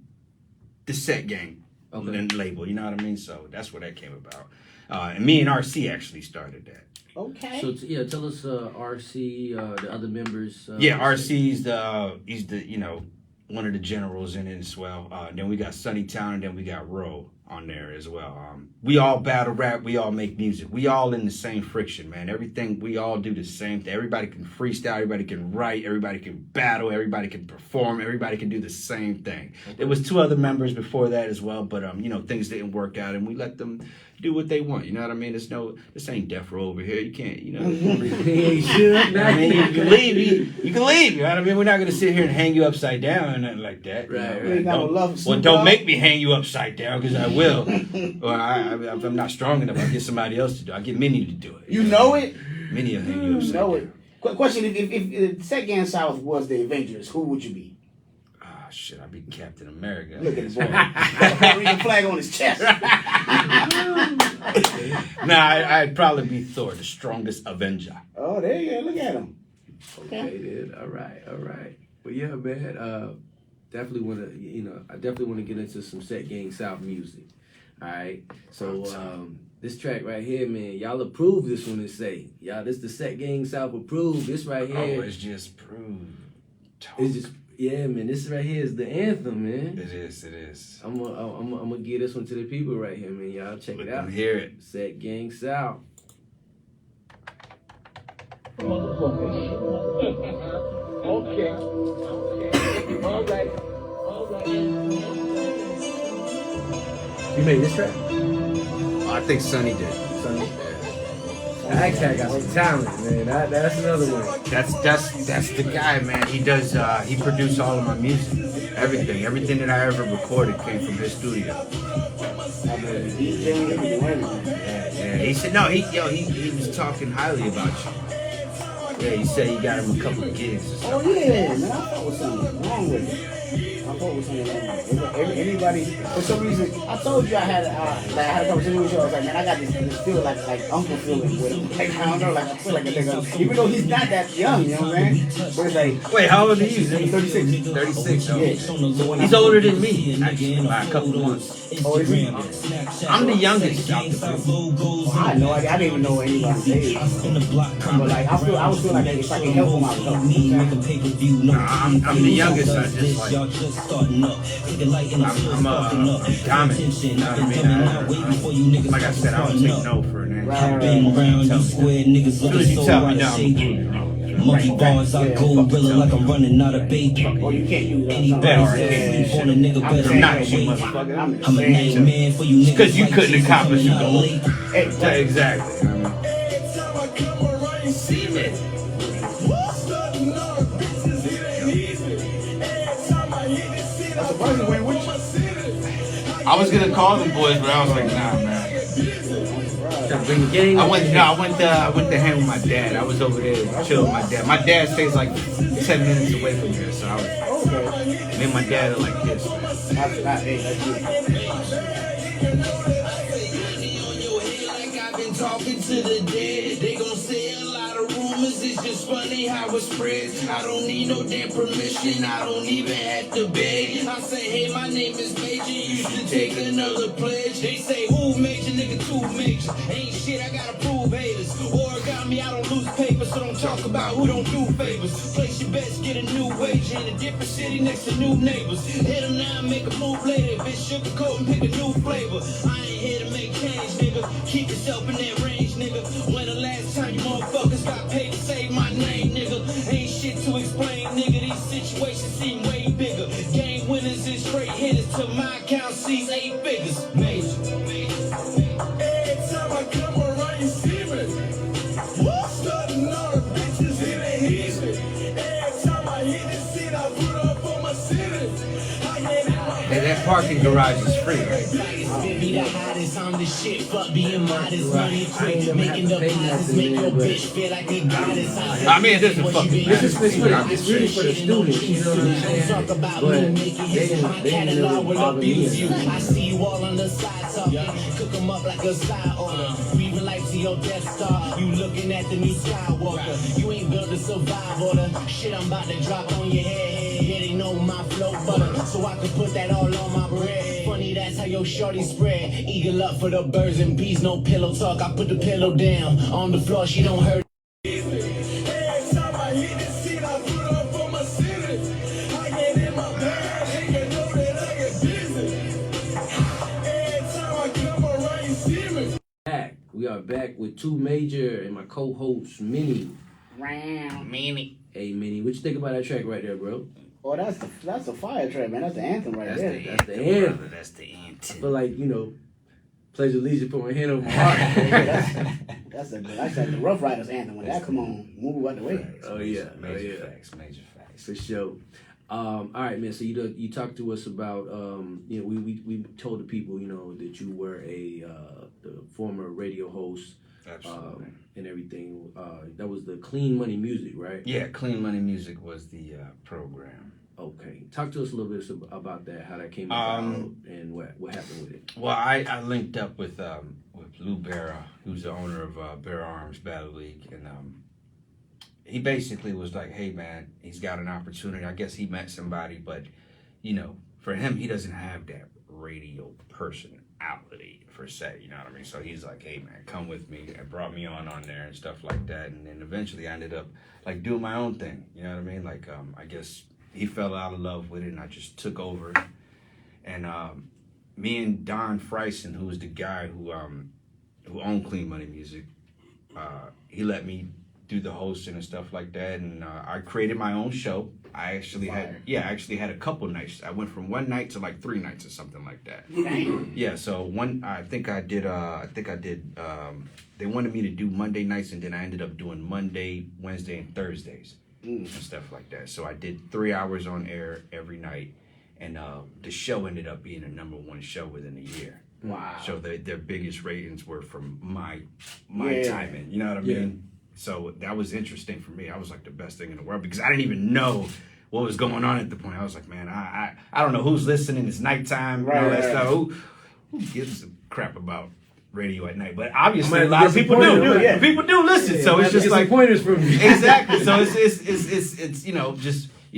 [SPEAKER 1] the Set Gang label, you know what I mean? So that's where that came about. And me and RC actually started that.
[SPEAKER 3] Okay.
[SPEAKER 2] So tell us RC, the other members.
[SPEAKER 1] RC's he's the, you know, one of the generals in it as well. Then we got Sunnytown, and then we got Roe on there as well. We all battle rap. We all make music. We all in the same friction, man. Everything, we all do the same thing. Everybody can freestyle. Everybody can write. Everybody can battle. Everybody can perform. Everybody can do the same thing. Okay. There was 2 other members before that as well, but you know, things didn't work out, and we let them do what they want. You know what I mean? This ain't death row over here. You can't, you know. I mean, you can leave. You can leave. You know what I mean? We're not gonna sit here and hang you upside down or nothing like that.
[SPEAKER 2] Right.
[SPEAKER 1] Don't make me hang you upside down, because I will. Or if I'm not strong enough, I'll get somebody else to do it. I'll get Minnie to do it.
[SPEAKER 3] You know it?
[SPEAKER 1] Minnie will hang you upside down.
[SPEAKER 3] It. Question: If Set Gang South was the Avengers, who would you be?
[SPEAKER 1] Oh shit! I'd be Captain America.
[SPEAKER 3] Look at this boy. Got a flag on his chest.
[SPEAKER 1] I'd probably be Thor, the strongest Avenger.
[SPEAKER 3] Oh, there you go. Look at him.
[SPEAKER 2] Okay, dude. All right. Well, yeah, man. Definitely want to, you know, I definitely want to get into some Set Gang South music. All right. So this track right here, man, y'all approve this one and say, y'all, this the Set Gang South approved. This right here.
[SPEAKER 1] Oh, it's just proved.
[SPEAKER 2] It's just, yeah, man. This right here is the anthem, man.
[SPEAKER 1] It is.
[SPEAKER 2] I'm gonna give this one to the people right here, man. Y'all check it out.
[SPEAKER 1] Hear it.
[SPEAKER 2] Set Gang South.
[SPEAKER 5] Okay. All right.
[SPEAKER 2] You made this track?
[SPEAKER 1] I think Sonny did.
[SPEAKER 2] That cat got some talent, man. That's another one.
[SPEAKER 1] That's the guy, man. He does. He produced all of my music. Everything that I ever recorded came from his studio. Yeah. He said no. He was talking highly about you. Yeah, he said he got him a couple of gigs. Or something.
[SPEAKER 3] Oh yeah, man. I thought was something wrong with it. Anybody, for some reason, I told you I had a conversation with you. I was like, man, I got this feel like uncle feeling with him. Like, I don't know, like I feel like a nigga, even though he's not that young, you know what I'm saying? But it's like,
[SPEAKER 1] wait, how old are you?
[SPEAKER 3] 36.
[SPEAKER 1] 36. Oh.
[SPEAKER 3] Yeah.
[SPEAKER 1] So he's older than me, actually, by a couple months.
[SPEAKER 3] Oh, is he?
[SPEAKER 1] I'm the youngest out the group.
[SPEAKER 3] Oh, I know. I didn't even know anybody's age. But like, I would feel like if I can help him, I would help him.
[SPEAKER 1] I'm the youngest. I just like. I'm dominant. You know what I mean? Like I said, I don't take no for an answer. As soon as you tell me no, I'm
[SPEAKER 5] Monkey bars, I go gorilla like I'm running out of baby.
[SPEAKER 3] Oh, you can't use that.
[SPEAKER 5] Anybody on a nigga better
[SPEAKER 1] not you,
[SPEAKER 5] wait.
[SPEAKER 1] motherfucker.
[SPEAKER 5] I'm a nightmare for you niggas.
[SPEAKER 1] Because you couldn't accomplish your goal.
[SPEAKER 3] Hey,
[SPEAKER 1] Exactly. I was gonna call them boys, but I was like, nah, man.
[SPEAKER 2] Bring the gang.
[SPEAKER 1] I went to hang with my dad. I was over there chilling with my dad. My dad stays like 10 minutes away from here, so I was. Me and my dad are like this.
[SPEAKER 5] Talking to the dead, they gon' say a lot of rumors. It's just funny how it spreads. I don't need no damn permission. I don't even have to beg. I say, hey, my name is Major. You should take another pledge. They say, who major? Nigga, two major. Ain't shit, I gotta prove haters. Origami, I don't lose paper, so don't talk about who don't do favors. Place your bets, get a new wage in a different city next to new neighbors. Hit them now, make a move later. Bitch, sugarcoat and pick a new flavor. I ain't here to make change, nigga. Keep yourself in that range, nigga. When the last time you motherfuckers got paid to say my name, nigga? Ain't shit to explain, nigga. These situations seem way bigger. Game winners and straight hitters to my account sees 8 figures. Major. Every time I come around, you see me. Starting all the bitches in the heat. Every time I hit the seat, I put up on my city.
[SPEAKER 1] Hey, that parking garage is free, right?
[SPEAKER 5] Be the hottest, I'm the shit, fuck being modest. Money quick, making the deposits, make your bitch feel like a goddess.
[SPEAKER 1] I mean, this is fucking.
[SPEAKER 2] This is it's really for the students, you know what I'm saying?
[SPEAKER 5] Talk about
[SPEAKER 2] But
[SPEAKER 5] me, making hits, my catalog will abuse you. I see you all on the side talking, cook them up like a side order. Breathing life to your Death Star, you looking at the new Skywalker. You ain't built to survive order. Shit, I'm about to drop on your head. Yeah, they know my flow butter, so I can put that all on my bread. Funny, that's how your shorty spread. Eagle up for the birds and bees, no pillow talk. I put the pillow down on the floor, she don't hurt. Every time I hit the seat, I put up on my city. I get in my bag, nigga know that I get busy. Every time I come around, you see me.
[SPEAKER 2] We are back with Two Major and my co-host Minnie.
[SPEAKER 3] Round.
[SPEAKER 1] Meanie.
[SPEAKER 2] Hey Minnie, what you think about that track right there, bro?
[SPEAKER 3] Oh, that's the fire track, man. That's the anthem right
[SPEAKER 1] That's
[SPEAKER 3] there.
[SPEAKER 1] the
[SPEAKER 2] That's the
[SPEAKER 1] anthem,
[SPEAKER 2] anthem.
[SPEAKER 1] brother. That's the
[SPEAKER 2] I
[SPEAKER 1] anthem.
[SPEAKER 2] feel like, you know, Pledge Allegiance, put my hand over my heart.
[SPEAKER 3] That's like the Rough Riders anthem. When that come on, move out the way.
[SPEAKER 2] Oh, yeah.
[SPEAKER 1] Major
[SPEAKER 2] Oh, yeah.
[SPEAKER 1] facts. Major facts.
[SPEAKER 2] For sure. All right, man. So you talked to us about you know, we told the people, you know, that you were the former radio host
[SPEAKER 1] Absolutely.
[SPEAKER 2] and everything. That was the Clean Money Music, right?
[SPEAKER 1] Yeah, Clean Money Music was the program.
[SPEAKER 2] Okay. Talk to us a little bit about that, how that came about, and what happened with it.
[SPEAKER 1] Well, I linked up with Lou Barra, who's the owner of Barra Arms Battle League, and he basically was like, "Hey, man, he's got an opportunity. I guess he met somebody, but you know, for him, he doesn't have that radio personality per se. You know what I mean? So he's like, hey, man, come with me. And brought me on there and stuff like that. And then eventually I ended up like doing my own thing. You know what I mean? Like I guess he fell out of love with it, and I just took over. And me and Don Freisen, who was the guy who owned Clean Money Music, he let me do the hosting and stuff like that, and I created my own show. I actually had a couple nights. I went from one night to like 3 nights or something like that. Yeah, so I think I did they wanted me to do Monday nights, and then I ended up doing Monday, Wednesday, and Thursdays and stuff like that. So I did 3 hours on air every night, and the show ended up being a #1 show within a year.
[SPEAKER 3] Wow.
[SPEAKER 1] So their biggest ratings were from my timing. You know what I mean? So that was interesting for me. I was like the best thing in the world because I didn't even know what was going on at the point. I was like, man, I don't know who's listening. It's nighttime and all that stuff. Who gives a crap about radio at night? But obviously a lot of people do.
[SPEAKER 3] Yeah.
[SPEAKER 1] People do listen. So it's just like
[SPEAKER 2] pointers from you.
[SPEAKER 1] exactly. So it's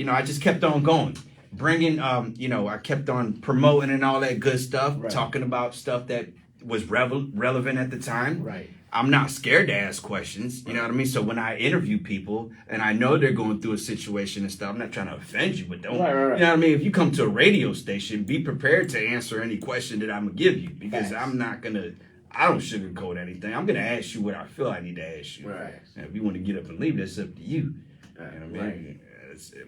[SPEAKER 1] I just kept on going. Bringing, I kept on promoting and all that good stuff, talking about stuff that was relevant at the time.
[SPEAKER 3] Right.
[SPEAKER 1] I'm not scared to ask questions, you know what I mean? So when I interview people and I know they're going through a situation and stuff, I'm not trying to offend you, but don't, you know what I mean? If you come to a radio station, be prepared to answer any question that I'm going to give you because I don't sugarcoat anything. I'm going to ask you what I feel I need to ask you.
[SPEAKER 3] Right.
[SPEAKER 1] And if you want to get up and leave, that's up to you. You know what I mean?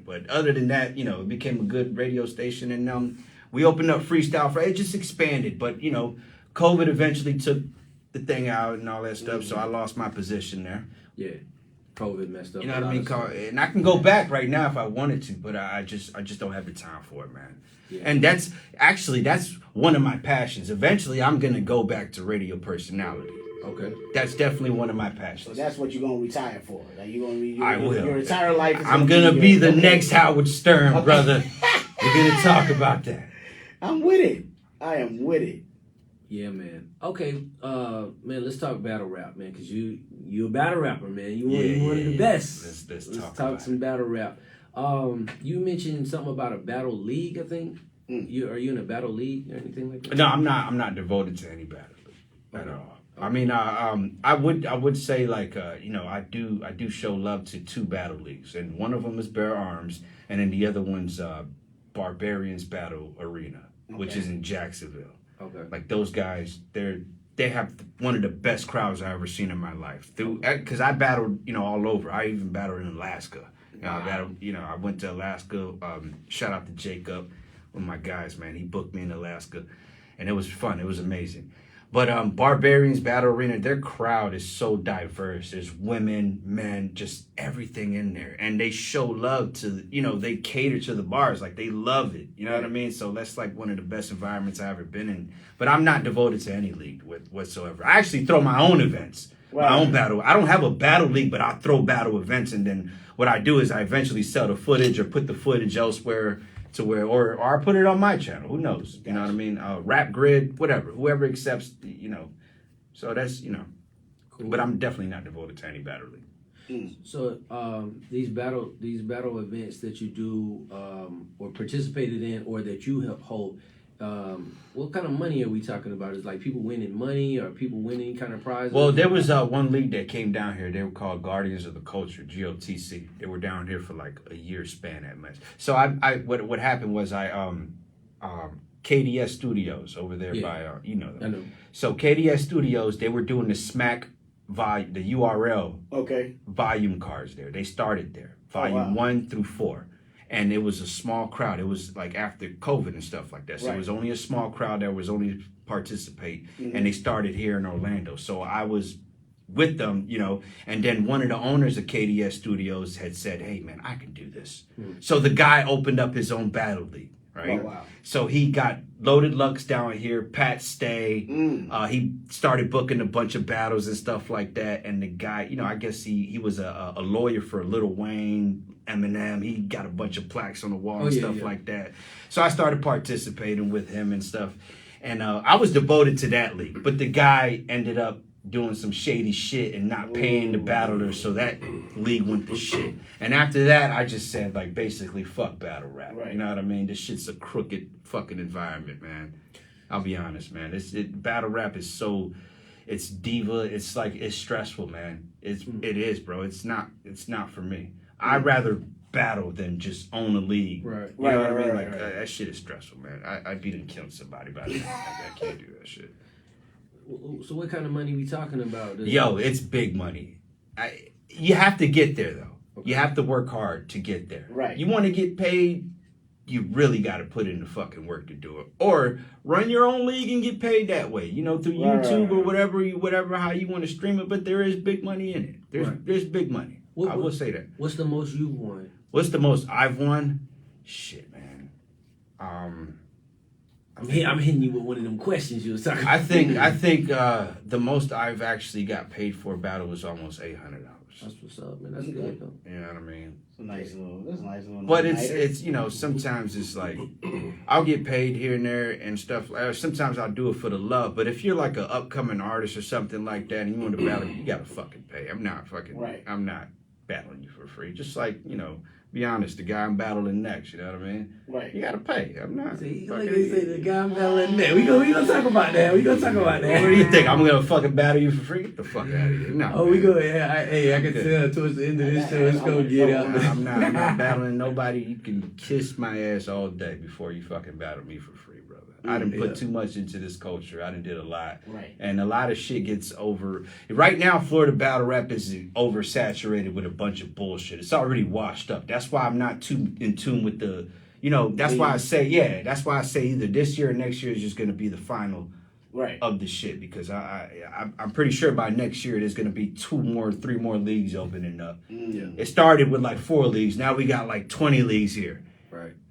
[SPEAKER 1] But other than that, it became a good radio station, and we opened up Freestyle Friday. It just expanded, but COVID eventually took the thing out and all that stuff, so I lost my position there.
[SPEAKER 2] Yeah, COVID messed up.
[SPEAKER 1] You know what I mean? And I can go back right now if I wanted to, but I just don't have the time for it, man. Yeah. And that's one of my passions. Eventually, I'm gonna go back to radio personality.
[SPEAKER 2] Okay.
[SPEAKER 1] That's definitely one of my passions.
[SPEAKER 3] So that's what you're gonna retire for. Like
[SPEAKER 1] I will.
[SPEAKER 3] Your entire life.
[SPEAKER 1] I'm gonna be the next Howard Stern, brother. We're gonna talk about that.
[SPEAKER 3] I'm with it. I am with it.
[SPEAKER 2] Yeah, man. Okay, man, let's talk battle rap, man, because you a battle rapper, man. You one of the best.
[SPEAKER 1] Let's
[SPEAKER 2] talk
[SPEAKER 1] about
[SPEAKER 2] some
[SPEAKER 1] it.
[SPEAKER 2] battle rap. You mentioned something about a battle league, I think. Are you in a battle league or anything like that?
[SPEAKER 1] No, I'm not. I'm not devoted to any battle at all. I mean, I would say like you know, I do show love to 2 battle leagues, and one of them is Bear Arms, and then the other one's Barbarians Battle Arena, which is in Jacksonville.
[SPEAKER 2] Okay.
[SPEAKER 1] Like those guys, they have one of the best crowds I ever seen in my life. Because I battled, you know, all over. I even battled in Alaska. You know, I went to Alaska. Shout out to Jacob, one of my guys, man. He booked me in Alaska, and it was fun. It was amazing. But Barbarians Battle Arena, their crowd is so diverse. There's women, men, just everything in there. And they show love to, you know, they cater to the bars. Like, they love it. You know what I mean? So that's like one of the best environments I've ever been in. But I'm not devoted to any league whatsoever. I actually throw my own events, my own battle. I don't have a battle league, but I throw battle events. And then what I do is I eventually sell the footage or put the footage elsewhere to where, or I put it on my channel. Who knows? You know what I mean? Rap Grid, whatever. Whoever accepts, you know. So that's, you know. Cool. But I'm definitely not devoted to any battle league.
[SPEAKER 2] So these battle events that you do or participated in or that you help hold, what kind of money are we talking about? Is like people winning money or people winning kind of prizes?
[SPEAKER 1] Well, there was one league that came down here. They were called Guardians of the Culture, GOTC. They were down here for like a year span at most. So what happened was KDS Studios over there by you know them.
[SPEAKER 2] I know.
[SPEAKER 1] So KDS Studios, they were doing the Smack the URL volume cards there. They started there, volume 1 through 4. And it was a small crowd. It was like after COVID and stuff like that. So it was only a small crowd that was only participate. And they started here in Orlando. So I was with them, you know. And then one of the owners of KDS Studios had said, hey, man, I can do this. So the guy opened up his own battle league, right? So he got Loaded Lux down here, Pat Stay. He started booking a bunch of battles and stuff like that. And the guy, you know, I guess he was a lawyer for Lil Wayne, Eminem. He got a bunch of plaques on the wall and stuff like that. So I started participating with him and stuff. And I was devoted to that league. But the guy ended up doing some shady shit and not paying the battlers, so that league went to shit. And after that, I just said, like, basically, fuck battle rap. You know what I mean? This shit's a crooked fucking environment, man. I'll be honest, man. Battle rap is so, it's diva. It's like, it's stressful, man. It is, bro. It's not for me. I'd rather battle than just own a league. You know what I mean? Like, that shit is stressful, man. I'd be done killing somebody by the I can't do that shit.
[SPEAKER 2] So what kind of money we talking about?
[SPEAKER 1] Yo, it's big money. You have to get there, though. You have to work hard to get there. You want to get paid, you really got to put in the fucking work to do it. Or run your own league and get paid that way, you know, through YouTube or whatever, how you want to stream it. But there is big money in it. There's big money. I will say that.
[SPEAKER 2] What's the most you've won?
[SPEAKER 1] What's the most I've won? Shit, man.
[SPEAKER 2] I'm hitting you with one of them questions you was talking about.
[SPEAKER 1] I think the most I've actually got paid for a battle was almost $800.
[SPEAKER 2] That's what's up, man. That's good though.
[SPEAKER 1] You know what I mean?
[SPEAKER 3] That's a nice little.
[SPEAKER 1] But it's you know, sometimes it's like I'll get paid here and there and stuff. Sometimes I'll do it for the love. But if you're like an upcoming artist or something like that and you want to battle, you gotta fucking pay. I'm not battling you for free. Just like, you know, be honest, the guy I'm battling next, you know what I mean? You gotta pay. I'm not.
[SPEAKER 2] See, like they say, the guy I'm battling next. We gonna talk about that.
[SPEAKER 1] What do you think? I'm gonna fucking battle you for free? Get the fuck out of here. No.
[SPEAKER 2] Oh, we go. Yeah, I can tell towards the end of this show, it's gonna get out.
[SPEAKER 1] I'm not battling nobody. You can kiss my ass all day before you fucking battle me for free, brother. I done put too much into this culture. I done did a lot. And a lot of shit gets over. Right now, Florida battle rap is oversaturated with a bunch of bullshit. It's already washed up. That's why I'm not too in tune with the, you know, that's why I say either this year or next year is just going to be the final of the shit. Because I'm pretty sure by next year there's going to be 3 more leagues opening up. It started with like 4 leagues. Now we got like 20 leagues here.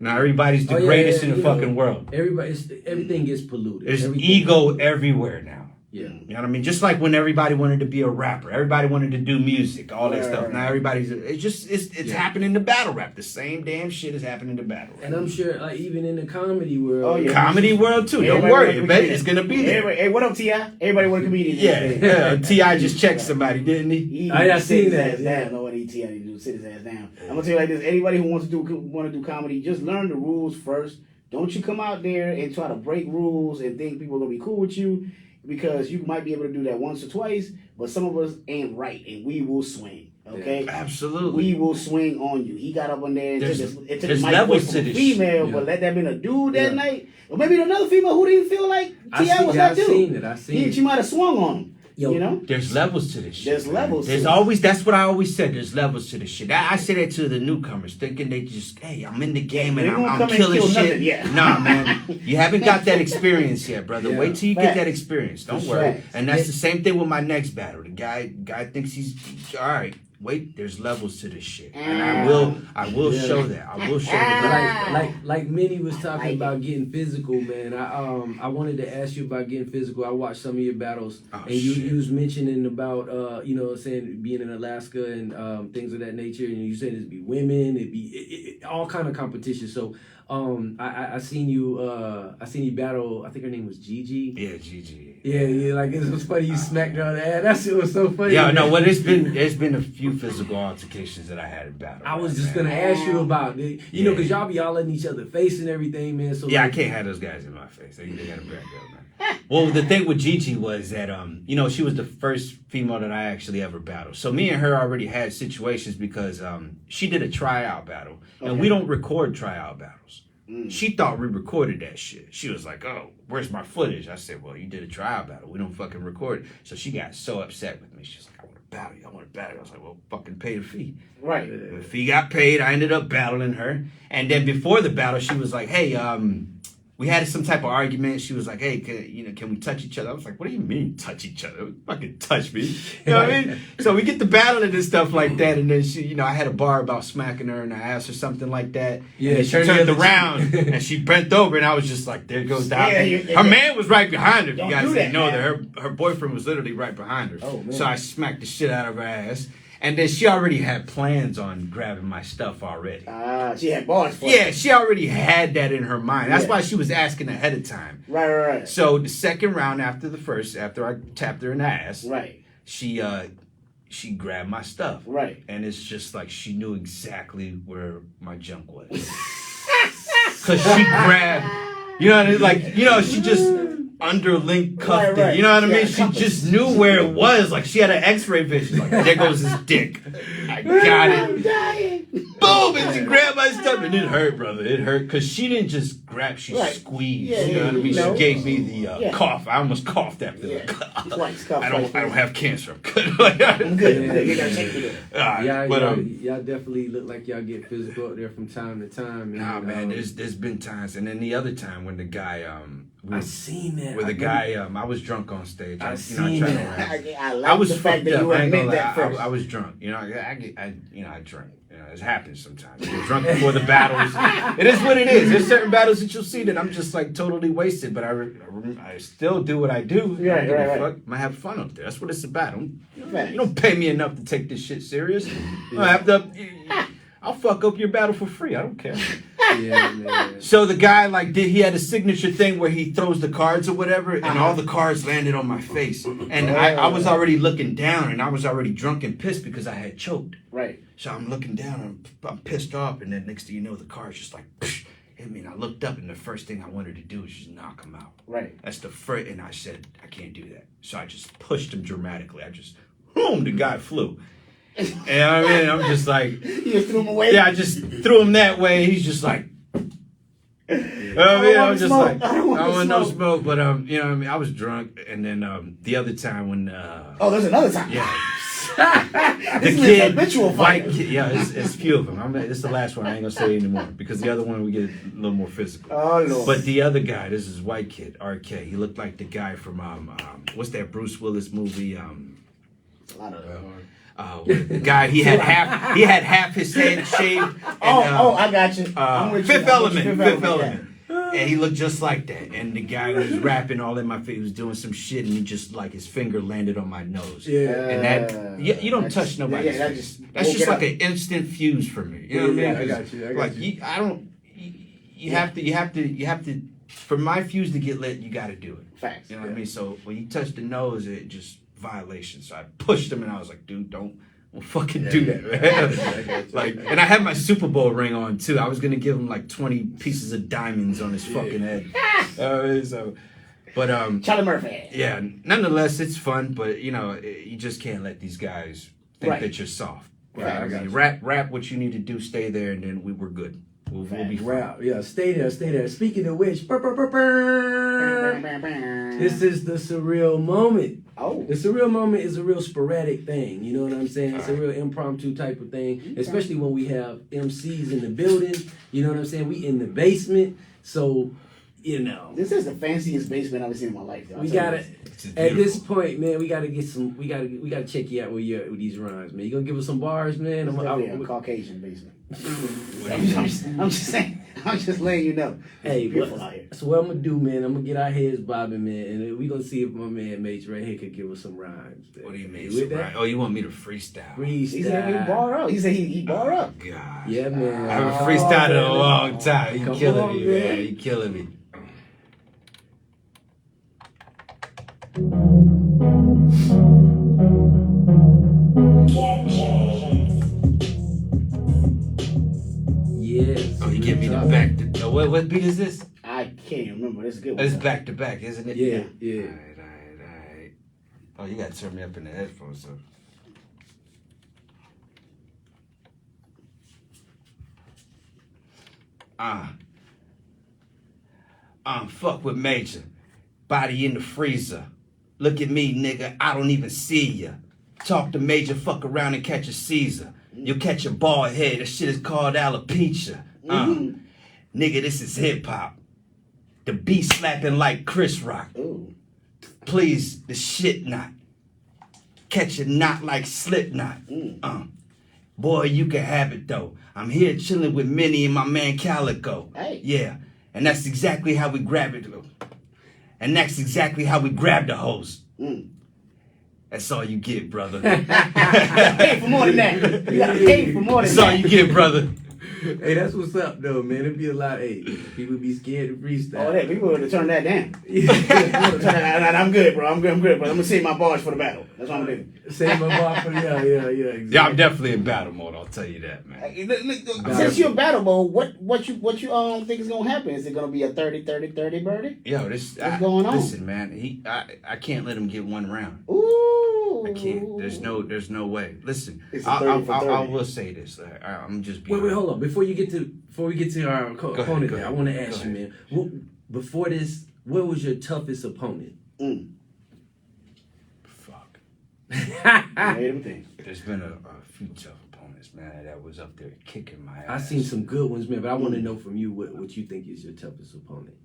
[SPEAKER 1] Now everybody's the greatest in the fucking world.
[SPEAKER 2] Everything gets polluted.
[SPEAKER 1] There's ego everywhere now.
[SPEAKER 2] Yeah.
[SPEAKER 1] You know what I mean? Just like when everybody wanted to be a rapper, everybody wanted to do music, all that
[SPEAKER 3] Right,
[SPEAKER 1] stuff.
[SPEAKER 3] right.
[SPEAKER 1] Now everybody's it's happening to battle rap. The same damn shit is happening to battle rap.
[SPEAKER 2] And I'm sure, like, even in the comedy world.
[SPEAKER 3] Oh, yeah.
[SPEAKER 1] Comedy world too. Don't
[SPEAKER 3] Everybody
[SPEAKER 1] worry,
[SPEAKER 3] want a
[SPEAKER 1] baby.
[SPEAKER 3] comedian.
[SPEAKER 1] It's gonna be there.
[SPEAKER 3] Everybody, hey, what up, T.I.? Everybody want a comedian.
[SPEAKER 1] Yeah, T.I. just checked somebody, didn't he?
[SPEAKER 3] He
[SPEAKER 2] I
[SPEAKER 3] sit
[SPEAKER 2] seen
[SPEAKER 3] his
[SPEAKER 2] that,
[SPEAKER 3] ass
[SPEAKER 2] yeah.
[SPEAKER 3] down. Know what T.I. need to do? Sit his ass down. I'm gonna tell you like this: anybody who want to do comedy, just learn the rules first. Don't you come out there and try to break rules and think people are gonna be cool with you, because you might be able to do that once or twice, but some of us ain't right, and we will swing. Okay,
[SPEAKER 1] Absolutely.
[SPEAKER 3] we will swing on you. He got up on there and
[SPEAKER 1] There's-
[SPEAKER 3] took the
[SPEAKER 1] there's
[SPEAKER 3] mic away
[SPEAKER 1] levels
[SPEAKER 3] from
[SPEAKER 1] to
[SPEAKER 3] a
[SPEAKER 1] this
[SPEAKER 3] female,
[SPEAKER 2] shit.
[SPEAKER 3] but
[SPEAKER 2] Yeah.
[SPEAKER 3] let that been a dude that
[SPEAKER 2] Yeah.
[SPEAKER 3] night, or maybe another female who didn't feel like
[SPEAKER 2] I
[SPEAKER 3] T.I. was that dude.
[SPEAKER 2] I seen it.
[SPEAKER 3] She might have swung on him.
[SPEAKER 2] Yo,
[SPEAKER 3] You know,
[SPEAKER 1] There's levels to this shit.
[SPEAKER 3] There's
[SPEAKER 1] man.
[SPEAKER 3] levels to
[SPEAKER 1] There's
[SPEAKER 3] it.
[SPEAKER 1] always, that's what I always said. There's levels to this shit. I say that to the newcomers, thinking they just, hey, I'm in the game
[SPEAKER 3] Yeah,
[SPEAKER 1] and
[SPEAKER 3] they
[SPEAKER 1] I'm
[SPEAKER 3] won't come and
[SPEAKER 1] killing
[SPEAKER 3] kill
[SPEAKER 1] shit.
[SPEAKER 3] nothing, yeah.
[SPEAKER 1] Nah, man. You haven't got that experience yet, brother.
[SPEAKER 2] Yeah.
[SPEAKER 1] Wait till you
[SPEAKER 3] Facts.
[SPEAKER 1] get that experience. Don't
[SPEAKER 3] That's
[SPEAKER 1] worry.
[SPEAKER 3] facts.
[SPEAKER 1] And that's the same thing with my next battle. The guy thinks he's all right. Wait, there's levels to this shit, and I will
[SPEAKER 2] Yeah.
[SPEAKER 1] show that. I will show the
[SPEAKER 2] like Minnie was talking
[SPEAKER 3] Like
[SPEAKER 2] about getting physical, man. I wanted to ask you about getting physical. I watched some of your battles,
[SPEAKER 1] Oh,
[SPEAKER 2] and you
[SPEAKER 1] shit.
[SPEAKER 2] was mentioning about you know, saying being in Alaska and things of that nature, and you said it'd be women, it'd be all kind of competition. So I seen you battle. I think her name was Gigi.
[SPEAKER 1] Yeah, GG.
[SPEAKER 2] Yeah, like it was funny. You smacked her on the ass. That shit was so funny.
[SPEAKER 1] Yeah,
[SPEAKER 2] man.
[SPEAKER 1] no. Well, there's been a few physical altercations that I had in battle.
[SPEAKER 2] I was just
[SPEAKER 1] man.
[SPEAKER 2] gonna ask you about it, you know, because y'all be all in each other's face and everything, man. So
[SPEAKER 1] Yeah, I
[SPEAKER 2] like,
[SPEAKER 1] can't have those guys in my face. They gotta back up, man. Well, the thing with Gigi was that you know, she was the first female that I actually ever battled. So me and her already had situations because she did a tryout battle, and
[SPEAKER 3] Okay.
[SPEAKER 1] we don't record tryout battles.
[SPEAKER 3] Mm.
[SPEAKER 1] She thought we recorded that shit. She was like, "Oh, where's my footage?" I said, "Well, you did a tryout battle. We don't fucking record it." So she got so upset with me. She's like, "I want to battle you. I want to battle you." I was like, "Well, fucking pay the fee."
[SPEAKER 3] right.
[SPEAKER 1] The fee got paid. I ended up battling her. And then before the battle, she was like, hey, we had some type of argument. She was like, hey, can we touch each other? I was like, what do you mean touch each other? Fucking touch me. You know what I mean? So we get to battling and stuff like that. And then she, you know, I had a bar about smacking her and I asked her something like that.
[SPEAKER 2] Yeah,
[SPEAKER 1] and then she
[SPEAKER 2] turn the
[SPEAKER 1] turned
[SPEAKER 2] other
[SPEAKER 1] around
[SPEAKER 2] cheek.
[SPEAKER 1] and she bent over and I was just like, there goes down.
[SPEAKER 3] Yeah,
[SPEAKER 1] Her man was right behind her. If
[SPEAKER 3] Don't
[SPEAKER 1] you guys
[SPEAKER 3] do
[SPEAKER 1] didn't
[SPEAKER 3] that,
[SPEAKER 1] know
[SPEAKER 3] man.
[SPEAKER 1] that her boyfriend was literally right behind her.
[SPEAKER 2] Oh, man.
[SPEAKER 1] So I smacked the shit out of her ass. And then she already had plans on grabbing my stuff already.
[SPEAKER 3] She had bars for
[SPEAKER 1] Yeah,
[SPEAKER 3] it.
[SPEAKER 1] she already had that in her mind. That's
[SPEAKER 3] Yeah.
[SPEAKER 1] why she was asking ahead of time.
[SPEAKER 3] Right.
[SPEAKER 1] So the second round after the first, after I tapped her in the ass,
[SPEAKER 3] Right.
[SPEAKER 1] she grabbed my stuff.
[SPEAKER 3] Right.
[SPEAKER 1] And it's just like she knew exactly where my junk was. Cause she grabbed, you know what I mean? Like, you know, she just underlink cuffed
[SPEAKER 3] Right.
[SPEAKER 1] it. You know what I mean?
[SPEAKER 3] Yeah,
[SPEAKER 1] She
[SPEAKER 3] cuff it.
[SPEAKER 1] just knew where it was. Like she had an X-ray vision. Like, there goes his dick. I got
[SPEAKER 3] I'm
[SPEAKER 1] it.
[SPEAKER 3] dying.
[SPEAKER 1] Boom! And she grabbed my stuff, and it hurt, brother. It hurt because she didn't just grab; she
[SPEAKER 3] Right.
[SPEAKER 1] squeezed.
[SPEAKER 3] Yeah,
[SPEAKER 1] you know what I mean?
[SPEAKER 3] no.
[SPEAKER 1] She gave me the
[SPEAKER 3] Yeah.
[SPEAKER 1] cough. I almost coughed after
[SPEAKER 3] Yeah.
[SPEAKER 1] that.
[SPEAKER 3] Twice, cuff
[SPEAKER 1] I don't
[SPEAKER 3] twice.
[SPEAKER 1] have cancer. I'm good.
[SPEAKER 3] I'm good. I'm good. You
[SPEAKER 2] Yeah.
[SPEAKER 3] gotta take it.
[SPEAKER 2] Y'all definitely look like y'all get physical up there from time to time.
[SPEAKER 1] Nah,
[SPEAKER 2] and,
[SPEAKER 1] man. There's been times, and then the other time when the guy
[SPEAKER 2] I seen that.
[SPEAKER 1] with the guy I was drunk on stage.
[SPEAKER 2] I
[SPEAKER 1] I
[SPEAKER 2] seen
[SPEAKER 1] tried to
[SPEAKER 2] that.
[SPEAKER 1] rap.
[SPEAKER 3] I
[SPEAKER 1] I
[SPEAKER 3] like
[SPEAKER 1] was
[SPEAKER 3] the fact
[SPEAKER 1] fucked
[SPEAKER 3] that
[SPEAKER 1] up.
[SPEAKER 3] you
[SPEAKER 1] I ain't
[SPEAKER 3] admit
[SPEAKER 1] gonna
[SPEAKER 3] that
[SPEAKER 1] lie.
[SPEAKER 3] first.
[SPEAKER 1] I was drunk. You know, I drank. You know, it happens sometimes. You're drunk before the battles. It is what it is. There's certain battles that you'll see that I'm just like totally wasted, but I still do what I do.
[SPEAKER 3] Right,
[SPEAKER 1] I don't give a
[SPEAKER 3] right.
[SPEAKER 1] fuck. I might have fun up there. That's what it's about.
[SPEAKER 3] Facts.
[SPEAKER 1] You don't pay me enough to take this shit serious. I'll fuck up your battle for free. I don't care.
[SPEAKER 2] Yeah, man.
[SPEAKER 1] So the guy he had a signature thing where he throws the cards or whatever, and all the cards landed on my face. And I was already looking down, and I was already drunk and pissed because I had choked.
[SPEAKER 3] Right.
[SPEAKER 1] So I'm looking down, and I'm pissed off, and then next thing you know, the cards just like hit me. And I looked up, and the first thing I wanted to do was just knock him out.
[SPEAKER 3] Right.
[SPEAKER 1] That's the first, and I said, I can't do that. So I just pushed him dramatically. I just, boom, the guy flew. And I mean, I'm just like,
[SPEAKER 3] You just threw him away.
[SPEAKER 1] yeah, I just threw him that way. He's just like, I
[SPEAKER 3] wanna
[SPEAKER 1] was just
[SPEAKER 3] smoke.
[SPEAKER 1] like,
[SPEAKER 3] I don't wanna
[SPEAKER 1] I want no
[SPEAKER 3] smoke.
[SPEAKER 1] smoke. But you know what I mean? I was drunk, and then the other time when
[SPEAKER 3] Oh, there's another time.
[SPEAKER 1] yeah.
[SPEAKER 3] This is an habitual
[SPEAKER 1] white
[SPEAKER 3] fighter.
[SPEAKER 1] kid, yeah, it's few of them. This is the last one. I ain't gonna say anymore because the other one we get a little more physical.
[SPEAKER 3] Oh Lord.
[SPEAKER 1] But the other guy, this is white kid, RK. He looked like the guy from what's that Bruce Willis movie?
[SPEAKER 3] a lot of.
[SPEAKER 1] The guy he had half his head shaved. And,
[SPEAKER 3] I got you. I'm with you.
[SPEAKER 1] Fifth
[SPEAKER 3] I'm with you.
[SPEAKER 1] Element. Fifth Element. And he looked just like that. And the guy was rapping all in my face. He was doing some shit, and he just like his finger landed on my nose.
[SPEAKER 2] Yeah.
[SPEAKER 1] And that you don't touch nobody.
[SPEAKER 3] That's
[SPEAKER 1] Just like an instant fuse for me. You know what I mean?
[SPEAKER 2] I got you.
[SPEAKER 1] Like you have to. For my fuse to get lit, you got to do it.
[SPEAKER 3] Facts.
[SPEAKER 1] You know what I mean? So when you touch the nose, it just violation. So I pushed him, and I was like, dude, don't fucking do that, man. Like, and I had my Super Bowl ring on too. I was gonna give him like 20 pieces of diamonds on his fucking head. But
[SPEAKER 3] Charlie Murphy.
[SPEAKER 1] yeah. Nonetheless, it's fun. But you know, you just can't let these guys think that you're soft.
[SPEAKER 3] Right,
[SPEAKER 1] I mean, rap what you need to do. Stay there, and then we're good. We'll be fine.
[SPEAKER 2] Rap. Yeah, stay there. Speaking of which, this is the surreal moment.
[SPEAKER 3] Oh.
[SPEAKER 2] The surreal moment is a real sporadic thing. You know what I'm saying? It's a real impromptu type of thing, especially when we have MCs in the building. You know what I'm saying? We in the basement, so you know.
[SPEAKER 3] This is the fanciest basement I've ever seen in my life.
[SPEAKER 2] We gotta at this point, man. We gotta get some. We gotta check you out with these rhymes, man. You gonna give us some bars, man?
[SPEAKER 3] It's a Caucasian basement. I'm just saying. I'm just letting you know.
[SPEAKER 2] Hey,
[SPEAKER 3] beautiful out here.
[SPEAKER 2] So what I'm gonna do, man? I'm gonna get our heads bobbing, man, and we gonna see if my man Mates right here could give us some rhymes. Man.
[SPEAKER 1] What do you mean?
[SPEAKER 2] With that?
[SPEAKER 1] Oh, you want me to freestyle?
[SPEAKER 3] He said he bar up. He said he bar up.
[SPEAKER 1] God.
[SPEAKER 2] Yeah, man.
[SPEAKER 1] I haven't freestyled in a long time. You
[SPEAKER 2] Come
[SPEAKER 1] killing
[SPEAKER 2] on,
[SPEAKER 1] me, man. You killing me.
[SPEAKER 2] Yes.
[SPEAKER 1] Oh, you give me the back. What beat is this?
[SPEAKER 3] I can't remember. This is a good one.
[SPEAKER 1] It's back to back, isn't it?
[SPEAKER 2] Yeah.
[SPEAKER 1] All right. Oh, you gotta turn me up in the headphones, so. Fuck with Major. Body in the freezer. Look at me, nigga. I don't even see ya. Talk to Major, fuck around and catch a Caesar. You'll catch a bald head. That shit is called alopecia. Nigga, this is hip hop. The beat slapping like Chris Rock.
[SPEAKER 3] Ooh.
[SPEAKER 1] Please, the shit not. Catch a knot like Slipknot. Boy, you can have it though. I'm here chilling with Minnie and my man Calico.
[SPEAKER 3] Hey.
[SPEAKER 1] Yeah, and that's exactly how we grab it. And that's exactly how we grab the hose. That's all you get, brother.
[SPEAKER 3] Pay for more than that. You gotta pay for more than
[SPEAKER 1] That's all
[SPEAKER 3] that.
[SPEAKER 1] you get, brother.
[SPEAKER 2] Hey, that's what's up, though, man. It'd be a lot. Hey, people be scared to freestyle.
[SPEAKER 3] Oh, that people would have turned that down. I'm good, bro. I'm good, bro. I'm gonna save my bars for the battle. That's what I'm gonna do.
[SPEAKER 2] Save my bar for exactly.
[SPEAKER 1] Yeah, I'm definitely in battle mode. I'll tell you that, man.
[SPEAKER 3] Since you're in battle mode, what you think is gonna happen? Is it gonna be a 30-30-30 birdie?
[SPEAKER 1] Yo,
[SPEAKER 3] What's going on?
[SPEAKER 1] Listen, man. I can't let him get one round.
[SPEAKER 3] Ooh.
[SPEAKER 1] I can't. There's no way. Listen,
[SPEAKER 3] It's a 30 for 30.
[SPEAKER 1] I will say this. I'm just being
[SPEAKER 2] Wait, hold on. Before we get to our opponent,
[SPEAKER 1] go
[SPEAKER 2] there, I
[SPEAKER 1] ahead.
[SPEAKER 2] want to ask you, man. Before this, what was your toughest opponent?
[SPEAKER 1] Fuck.
[SPEAKER 3] Made him think.
[SPEAKER 1] There's been a few tough opponents, man, that was up there kicking my ass.
[SPEAKER 2] I seen some good ones, man, but I want to know from you what you think is your toughest opponent.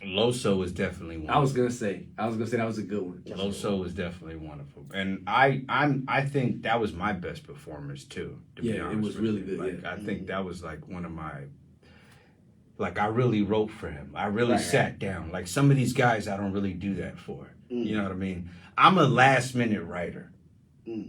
[SPEAKER 1] Loso was definitely one.
[SPEAKER 2] I was gonna say that was a good one.
[SPEAKER 1] Loso was definitely one of them, and I think that was my best performance too. To be
[SPEAKER 2] Yeah, it
[SPEAKER 1] honest
[SPEAKER 2] was
[SPEAKER 1] with
[SPEAKER 2] really
[SPEAKER 1] you.
[SPEAKER 2] good.
[SPEAKER 1] Like,
[SPEAKER 2] Yeah.
[SPEAKER 1] I think that was like one of my. Like I really wrote for him. I really sat down. Like some of these guys, I don't really do that for. You know what I mean? I'm a last minute writer.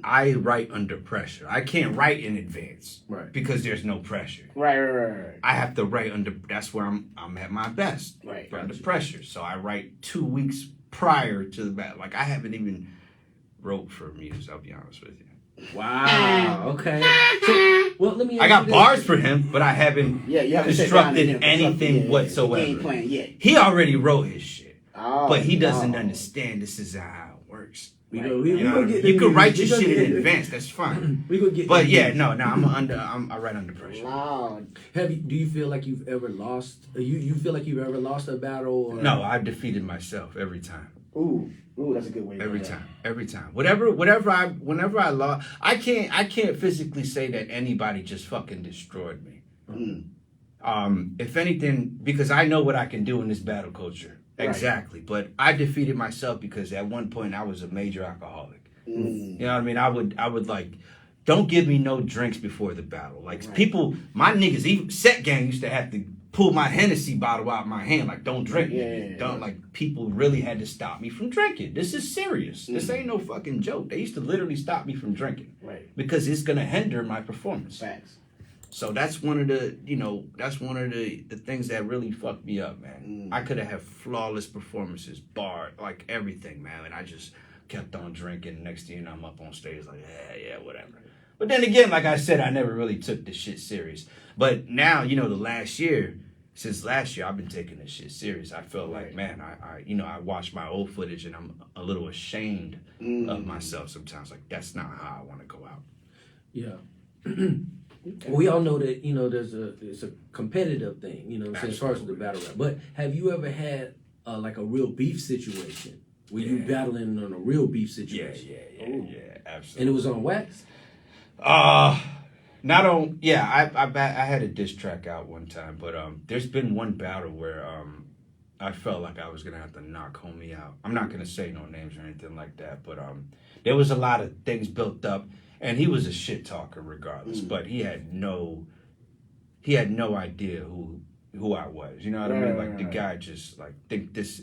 [SPEAKER 1] I write under pressure. I can't write in advance,
[SPEAKER 2] Right.
[SPEAKER 1] Because there's no pressure.
[SPEAKER 3] Right.
[SPEAKER 1] I have to write under. That's where I'm at my best.
[SPEAKER 3] Right.
[SPEAKER 1] Under pressure. So I write 2 weeks prior to the battle. Like I haven't even wrote for Muse. I'll be honest with you.
[SPEAKER 2] Wow. Okay. So, well, let me.
[SPEAKER 1] I got bars for him, but I haven't
[SPEAKER 3] Yeah, you haven't sat down
[SPEAKER 1] constructed
[SPEAKER 3] and
[SPEAKER 1] anything
[SPEAKER 3] He
[SPEAKER 1] whatsoever.
[SPEAKER 3] ain't playing yet.
[SPEAKER 1] He already wrote his shit,
[SPEAKER 3] Oh,
[SPEAKER 1] but he doesn't
[SPEAKER 3] no.
[SPEAKER 1] understand this is how it works.
[SPEAKER 2] We
[SPEAKER 3] Right.
[SPEAKER 2] go.
[SPEAKER 1] You,
[SPEAKER 2] We
[SPEAKER 1] know,
[SPEAKER 2] gonna get.
[SPEAKER 1] you can write your
[SPEAKER 2] we gonna
[SPEAKER 1] shit in
[SPEAKER 2] get-
[SPEAKER 1] advance. That's fine.
[SPEAKER 2] We gonna get.
[SPEAKER 1] But yeah, no. I write under pressure.
[SPEAKER 3] Loud.
[SPEAKER 2] Do you feel like you've ever lost? You feel like you've ever lost a battle? Or?
[SPEAKER 1] No, I've defeated myself every time.
[SPEAKER 3] Ooh, that's a good way. to
[SPEAKER 1] Every
[SPEAKER 3] put that.
[SPEAKER 1] time, every time. Whenever I lost, I can't physically say that anybody just fucking destroyed me. If anything, because I know what I can do in this battle culture.
[SPEAKER 3] Right.
[SPEAKER 1] Exactly. But I defeated myself because at one point I was a major alcoholic.
[SPEAKER 3] Mm.
[SPEAKER 1] You know what I mean? I would like, don't give me no drinks before the battle. Like people, my niggas, even Set Gang used to have to pull my Hennessy bottle out of my hand, like, don't drink.
[SPEAKER 3] Yeah.
[SPEAKER 1] Don't, like, people really had to stop me from drinking. This is serious. This ain't no fucking joke. They used to literally stop me from drinking.
[SPEAKER 3] Right.
[SPEAKER 1] Because it's gonna hinder my performance.
[SPEAKER 3] Facts.
[SPEAKER 1] So that's one of the, that's one of the things that really fucked me up, man. I could have had flawless performances, bar, like everything, man. And I just kept on drinking. Next thing you know, I'm up on stage like, yeah, whatever. But then again, like I said, I never really took this shit serious. But now, since last year, I've been taking this shit serious. I felt like, man, I watched my old footage and I'm a little ashamed of myself sometimes. Like, that's not how I want to go out.
[SPEAKER 2] Yeah. We all know that, it's a competitive thing, as far as the battle rap. But have you ever had like a real beef situation where you battling on a real beef situation?
[SPEAKER 1] Yeah, absolutely.
[SPEAKER 2] And it was on wax?
[SPEAKER 1] Not on. Yeah, I had a diss track out one time, but there's been one battle where I felt like I was gonna have to knock homie out. I'm not gonna say no names or anything like that, but there was a lot of things built up. And he was a shit talker regardless, but he had no idea who I was. You know what I mean? Like the guy just like think this.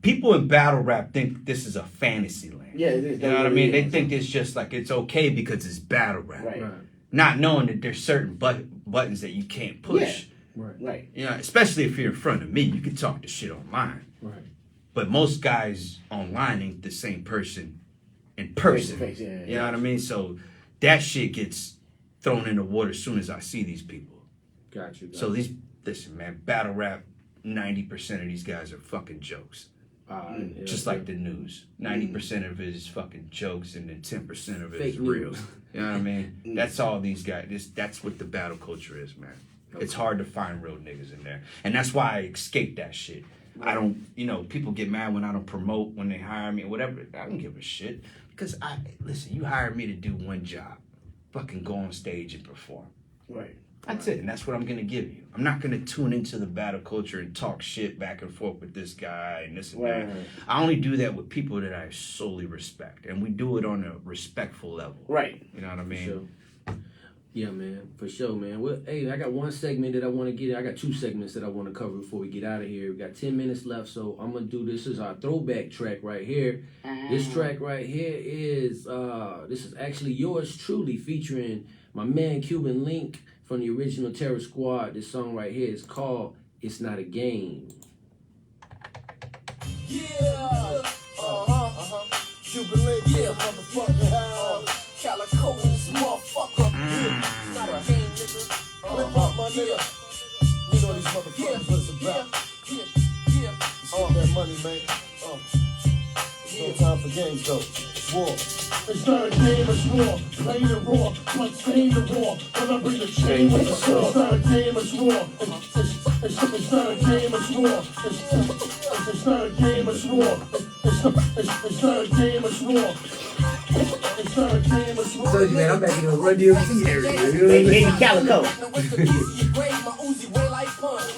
[SPEAKER 1] People in battle rap think this is a fantasy land.
[SPEAKER 3] Yeah, it is.
[SPEAKER 1] You know what I mean? They think it's just like it's okay because it's battle rap,
[SPEAKER 3] Right.
[SPEAKER 1] not knowing that there's certain buttons that you can't push.
[SPEAKER 3] Yeah. Right.
[SPEAKER 1] You know, especially if you're in front of me, you can talk the shit online.
[SPEAKER 2] Right.
[SPEAKER 1] But most guys online ain't the same person in person.
[SPEAKER 3] Face to face,
[SPEAKER 1] You know what I mean? So that shit gets thrown in the water as soon as I see these people.
[SPEAKER 2] Got you.
[SPEAKER 1] So listen, man, battle rap, 90% of these guys are fucking jokes. Just like the news. 90% of it is fucking jokes and then 10% of it
[SPEAKER 2] Fake
[SPEAKER 1] is real.
[SPEAKER 2] news.
[SPEAKER 1] You know what I mean? That's all these guys, that's what the battle culture is, man. It's hard to find real niggas in there. And that's why I escape that shit. I don't, people get mad when I don't promote, when they hire me or whatever. I don't give a shit. Because listen, you hired me to do one job. Fucking go on stage and perform.
[SPEAKER 3] Right.
[SPEAKER 1] That's it, and that's what I'm gonna give you. I'm not gonna tune into the battle culture and talk shit back and forth with this guy and this and that. I only do that with people that I solely respect, and we do it on a respectful level.
[SPEAKER 3] Right.
[SPEAKER 1] You know what I mean?
[SPEAKER 2] Sure. Yeah, man, for sure, man. Well, hey, I got one segment that I want to get. I got two segments that I want to cover before we get out of here. We got 10 minutes left, so I'm gonna do this. This is our throwback track right here. This track right here is this is actually yours truly, featuring my man Cuban Link from the original Terror Squad. This song right here is called "It's Not a Game."
[SPEAKER 6] Yeah, Cuban Link, yeah, motherfucking house. Calico, this motherfucker. It's not a game, nigga. Flip up my nigga. You know these motherfuckers what's about. Yeah. It's all that money, man. It's no time for games, though. It's war.
[SPEAKER 7] It's not a game, it's war. Play the raw, bloodstained the raw. When I bring the chain with the sword. It's not a game, it's war. It's not a game, it's war. It's not a game, it's war. It's not a game, it's war. It's not a game, it's war.
[SPEAKER 2] So, man, I'm back in the Run DMC area.
[SPEAKER 3] Baby Calico.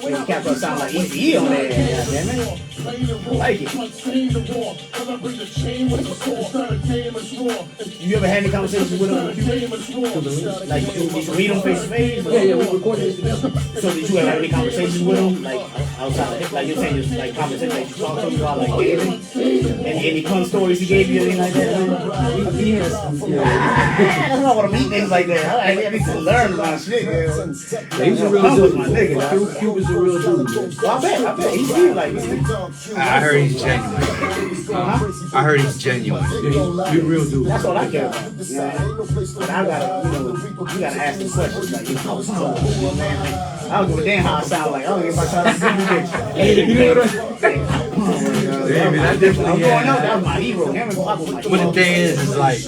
[SPEAKER 3] Baby Calico sound like Easy on there. Damn it. I like it. You ever had any conversations with him? Like, you meet him face to face?
[SPEAKER 2] Yeah, we recorded this together.
[SPEAKER 3] So did you ever have any conversations with him? Like, outside of, like you're saying, just like conversations that you talk to him about, like dating? Any fun stories he gave you, anything like that?
[SPEAKER 2] He has,
[SPEAKER 3] That's not what I mean, things like that. I need to learn about shit, man.
[SPEAKER 2] he's a real dude.
[SPEAKER 3] My nigga,
[SPEAKER 2] Cuba's a real dude, man.
[SPEAKER 3] well, I bet. He seems like
[SPEAKER 1] I heard he's genuine. I heard he's genuine.
[SPEAKER 2] He's a real dude.
[SPEAKER 3] that's all I care about. You know? But I gotta, you gotta ask the questions. Like, I was talking, man. Like, I don't give a damn how I sound like. I don't give a fuck how I sound.
[SPEAKER 2] You know what
[SPEAKER 1] Yeah, man, I definitely
[SPEAKER 3] I'm going out. That was my hero. Him and Pop was my hero.
[SPEAKER 1] But the thing is like,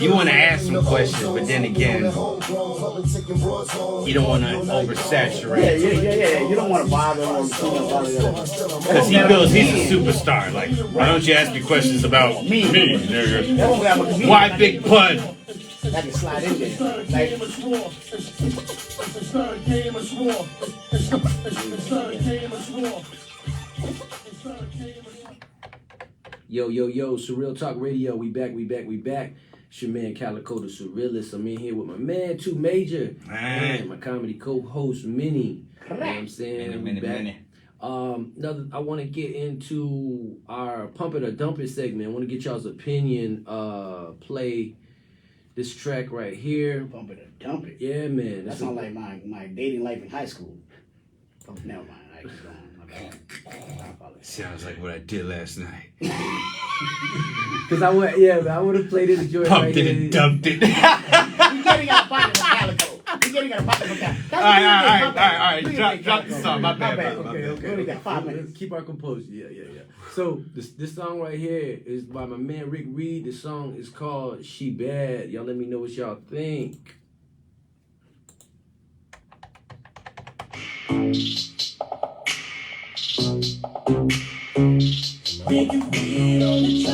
[SPEAKER 1] you want to ask some questions, but then again, you don't want to oversaturate.
[SPEAKER 3] Yeah. You don't want to bother him or bother him.
[SPEAKER 1] Because he feels he's a superstar. Like, why don't you ask me questions about me, nigga?
[SPEAKER 3] That won't have a comedian.
[SPEAKER 1] Why Big Pun?
[SPEAKER 3] I can slide in there. Like,
[SPEAKER 7] It's not a game, it's war. It's not a game, it's war. It's not a game, it's war.
[SPEAKER 2] Yo, Surreal Talk Radio. We back. It's your man Calico the Surrealist. I'm in here with my man 2 Major and my comedy co-host Minnie. You know what I'm saying?
[SPEAKER 1] Minnie.
[SPEAKER 2] I want to get into our Pump It or Dump It segment. I want to get y'all's opinion. Play this track right here.
[SPEAKER 3] Pump it or dump it.
[SPEAKER 2] Yeah, man.
[SPEAKER 3] That sounds like my dating life in high school. Never mind. I keep going. My bad. I apologize.
[SPEAKER 1] Sounds like what I did last night.
[SPEAKER 2] Cause I would have played it a joint
[SPEAKER 1] Pumped
[SPEAKER 2] right
[SPEAKER 1] it
[SPEAKER 2] here.
[SPEAKER 1] and dumped it.
[SPEAKER 3] We getting our pocket with Calico. We getting our pocket with Calico.
[SPEAKER 1] All right. Drop the song. My bad.
[SPEAKER 3] Okay. We only got 5 minutes.
[SPEAKER 2] Let's keep our composure. Yeah. So this song right here is by my man Rick Reed. The song is called She Bad. Y'all let me know what y'all think.
[SPEAKER 6] Big weed on the track.